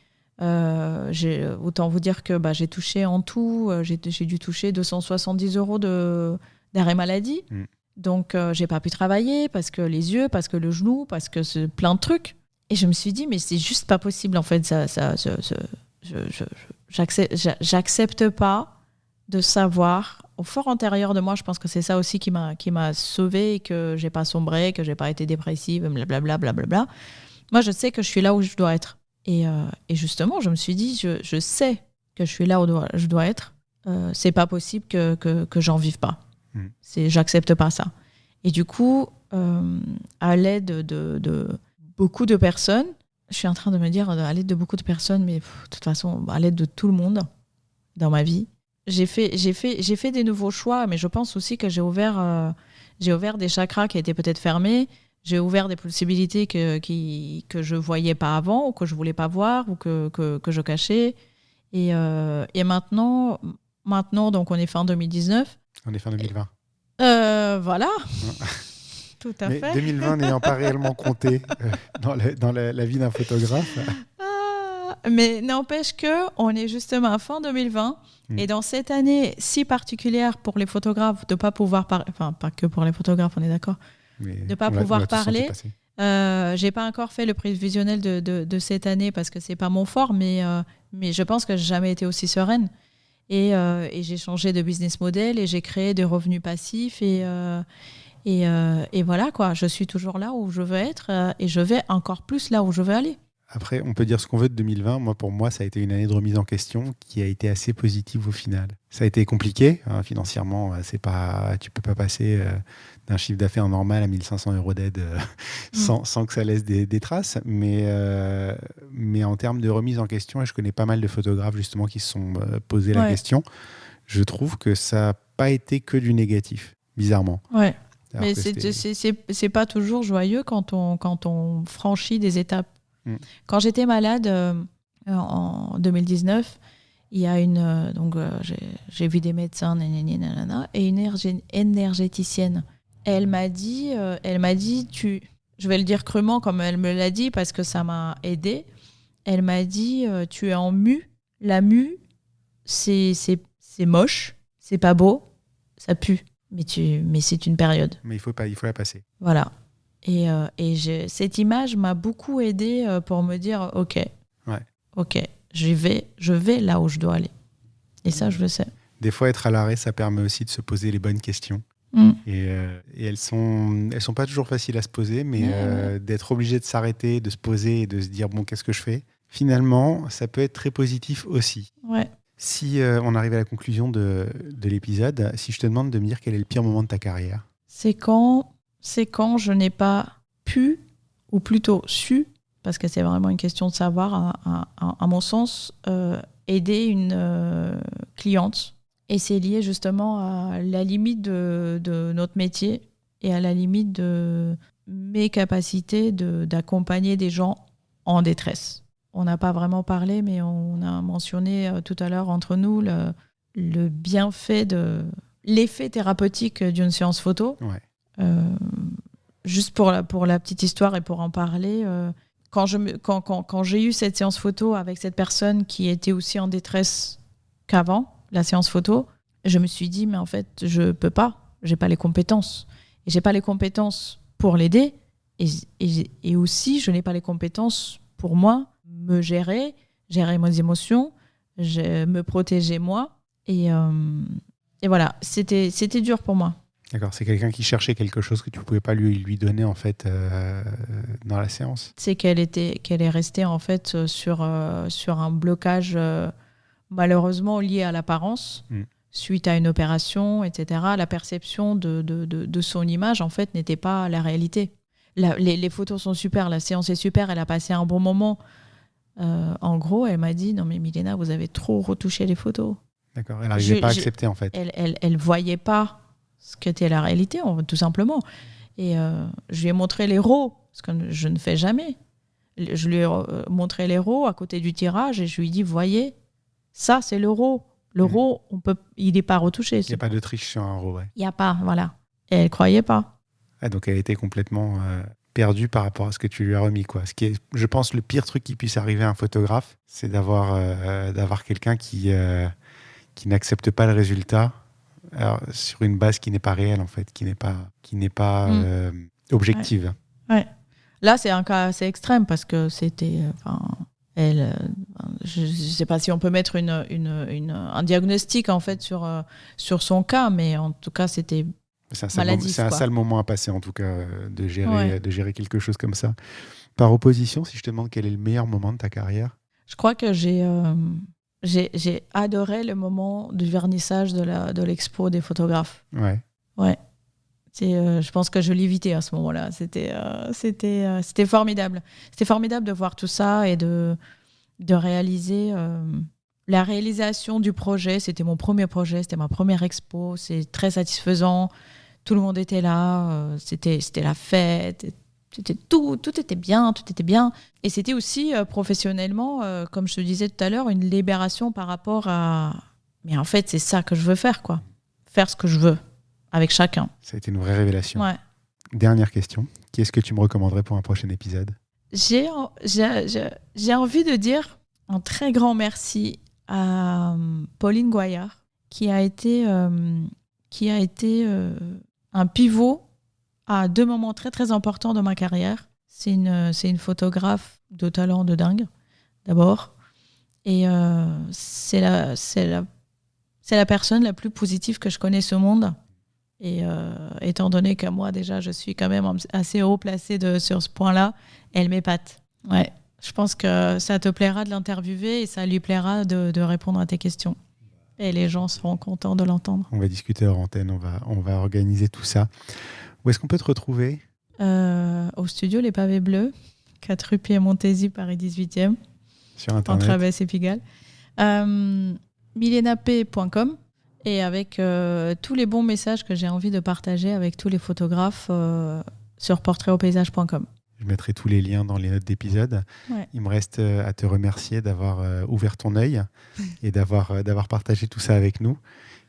autant vous dire que j'ai touché en tout, j'ai dû toucher 270 € d'arrêt maladie. Donc, j'ai pas pu travailler parce que les yeux, parce que le genou, parce que c'est plein de trucs. Et je me suis dit, mais c'est juste pas possible, en fait. J'accepte pas de savoir, au fort intérieur de moi, je pense que c'est ça aussi qui m'a sauvée, et que j'ai pas sombré, que j'ai pas été dépressive, blablabla, blablabla. Moi, je sais que je suis là où je dois être. Et justement, je me suis dit, je sais que je suis là où je dois être. C'est pas possible que j'en vive pas. J'accepte pas ça. Et du coup, à l'aide de beaucoup de personnes, je suis en train de me dire, à l'aide de beaucoup de personnes, mais de toute façon, à l'aide de tout le monde dans ma vie, j'ai fait des nouveaux choix, mais je pense aussi que j'ai ouvert des chakras qui étaient peut-être fermés. J'ai ouvert des possibilités que je voyais pas avant, ou que je voulais pas voir, ou que je cachais. Et maintenant, donc on est fin 2019. On est fin 2020. Voilà. Tout à mais fait. 2020 n'ayant pas réellement compté dans la vie d'un photographe. Mais n'empêche qu'on est justement à fin 2020. Et dans cette année si particulière pour les photographes, de ne pas pouvoir parler, enfin pas que pour les photographes, on est d'accord, de ne pas pouvoir parler. J'ai pas encore fait le prévisionnel de cette année parce que c'est pas mon fort, mais je pense que j'ai jamais été aussi sereine. Et j'ai changé de business model et j'ai créé des revenus passifs et voilà quoi. Je suis toujours là où je veux être et je vais encore plus là où je veux aller. Après, on peut dire ce qu'on veut de 2020. Pour moi, ça a été une année de remise en question qui a été assez positive au final. Ça a été compliqué, hein, financièrement. Tu peux pas passer d'un chiffre d'affaires normal à 1 500 € d'aide sans que ça laisse des traces. Mais en termes de remise en question, et je connais pas mal de photographes justement qui se sont posé la question, je trouve que ça n'a pas été que du négatif, bizarrement. Ouais. Mais c'est pas toujours joyeux quand on franchit des étapes. Quand j'étais malade en 2019, il y a j'ai vu des médecins et une énergéticienne. Elle m'a dit, je vais le dire crûment comme elle me l'a dit parce que ça m'a aidée. Elle m'a dit, tu es en mue. La mue, c'est moche, c'est pas beau, ça pue. Mais c'est une période. Mais il faut la passer. Voilà. Et cette image m'a beaucoup aidée pour me dire ok, je vais là où je dois aller. Et ça, je le sais. Des fois, être à l'arrêt, ça permet aussi de se poser les bonnes questions. Et elles sont pas toujours faciles à se poser, mais d'être obligé de s'arrêter, de se poser et de se dire bon, qu'est-ce que je fais ? Finalement, ça peut être très positif aussi. Ouais. Si on arrive à la conclusion de l'épisode, si je te demande de me dire quel est le pire moment de ta carrière ? C'est quand je n'ai pas pu, ou plutôt su, parce que c'est vraiment une question de savoir, à mon sens, aider une cliente. Et c'est lié justement à la limite de notre métier et à la limite de mes capacités d'accompagner des gens en détresse. On n'a pas vraiment parlé, mais on a mentionné tout à l'heure entre nous le bienfait l'effet thérapeutique d'une séance photo. Ouais. Juste pour la petite histoire et pour en parler, quand j'ai eu cette séance photo avec cette personne qui était aussi en détresse qu'avant la séance photo, je me suis dit mais en fait je peux pas, j'ai pas les compétences et j'ai pas les compétences pour l'aider et aussi je n'ai pas les compétences pour moi me gérer mes émotions, me protéger moi et voilà, c'était dur pour moi. D'accord, c'est quelqu'un qui cherchait quelque chose que tu ne pouvais pas lui donner en fait dans la séance. C'est qu'elle est restée en fait sur un blocage malheureusement lié à l'apparence suite à une opération, etc. La perception de son image en fait n'était pas la réalité. Les photos sont super, la séance est super, elle a passé un bon moment. En gros, elle m'a dit non mais Milena, vous avez trop retouché les photos. D'accord, elle n'arrivait pas à accepter en fait. Elle voyait pas ce qu'était la réalité, tout simplement. Et je lui ai montré les RAW, ce que je ne fais jamais. Je lui ai montré les RAW à côté du tirage et je lui ai dit, voyez, ça c'est le RAW. Le RAW, il n'est pas retouché. Il n'y a pas de triche sur un RAW, ouais. Il n'y a pas, voilà. Et elle ne croyait pas. Ah, donc elle était complètement perdue par rapport à ce que tu lui as remis, quoi. Ce qui est, je pense, le pire truc qui puisse arriver à un photographe, c'est d'avoir quelqu'un qui n'accepte pas le résultat sur une base qui n'est pas réelle, en fait, qui n'est pas objective. Ouais. Là, c'est un cas assez extrême parce que c'était... je ne sais pas si on peut mettre un diagnostic en fait sur son cas, mais en tout cas, c'était maladif. C'est un sale moment à passer, en tout cas, de gérer quelque chose comme ça. Par opposition, si je te demande quel est le meilleur moment de ta carrière? Je crois que j'ai adoré le moment du vernissage de l'expo des photographes. Ouais. Je pense que je l'évitais à ce moment-là. C'était formidable. C'était formidable de voir tout ça et de réaliser la réalisation du projet. C'était mon premier projet, c'était ma première expo. C'est très satisfaisant. Tout le monde était là. C'était la fête. Tout était bien, tout était bien. Et c'était aussi professionnellement, comme je te disais tout à l'heure, une libération par rapport à... Mais en fait, c'est ça que je veux faire, quoi. Faire ce que je veux. Avec chacun. Ça a été une vraie révélation. Ouais. Dernière question. Qui est-ce que tu me recommanderais pour un prochain épisode? J'ai envie de dire un très grand merci à Pauline Goyard, qui a été un pivot à 2 moments très très importants dans ma carrière. C'est une photographe de talent de dingue, d'abord. Et c'est la personne la plus positive que je connaisse au monde. Et étant donné que moi, déjà, je suis quand même assez haut placée sur ce point-là, elle m'épate. Ouais. Je pense que ça te plaira de l'interviewer et ça lui plaira de répondre à tes questions. Et les gens seront contents de l'entendre. On va discuter hors antenne, on va organiser tout ça. Où est-ce qu'on peut te retrouver? Au studio Les Pavés Bleus, 4 rue Piémontesi, Paris 18e. Sur Internet. Entre Abbesse et Pigalle. milenap.com. Et avec tous les bons messages que j'ai envie de partager avec tous les photographes sur portraitaupaysages.com. Je mettrai tous les liens dans les notes d'épisode. Ouais. Il me reste à te remercier d'avoir ouvert ton œil et d'avoir partagé tout ça avec nous.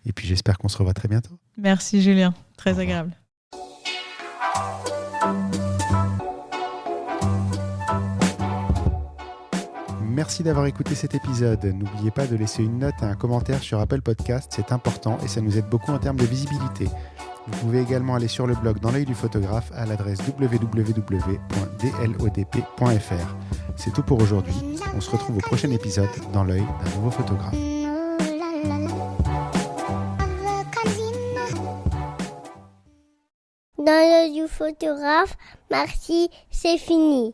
Et puis j'espère qu'on se revoit très bientôt. Merci Julien, très agréable. Merci d'avoir écouté cet épisode. N'oubliez pas de laisser une note et un commentaire sur Apple Podcast, c'est important et ça nous aide beaucoup en termes de visibilité. Vous pouvez également aller sur le blog Dans l'œil du photographe à l'adresse www.dlodp.fr. C'est tout pour aujourd'hui. On se retrouve au prochain épisode Dans l'œil d'un nouveau photographe. Dans l'œil du photographe, merci, c'est fini.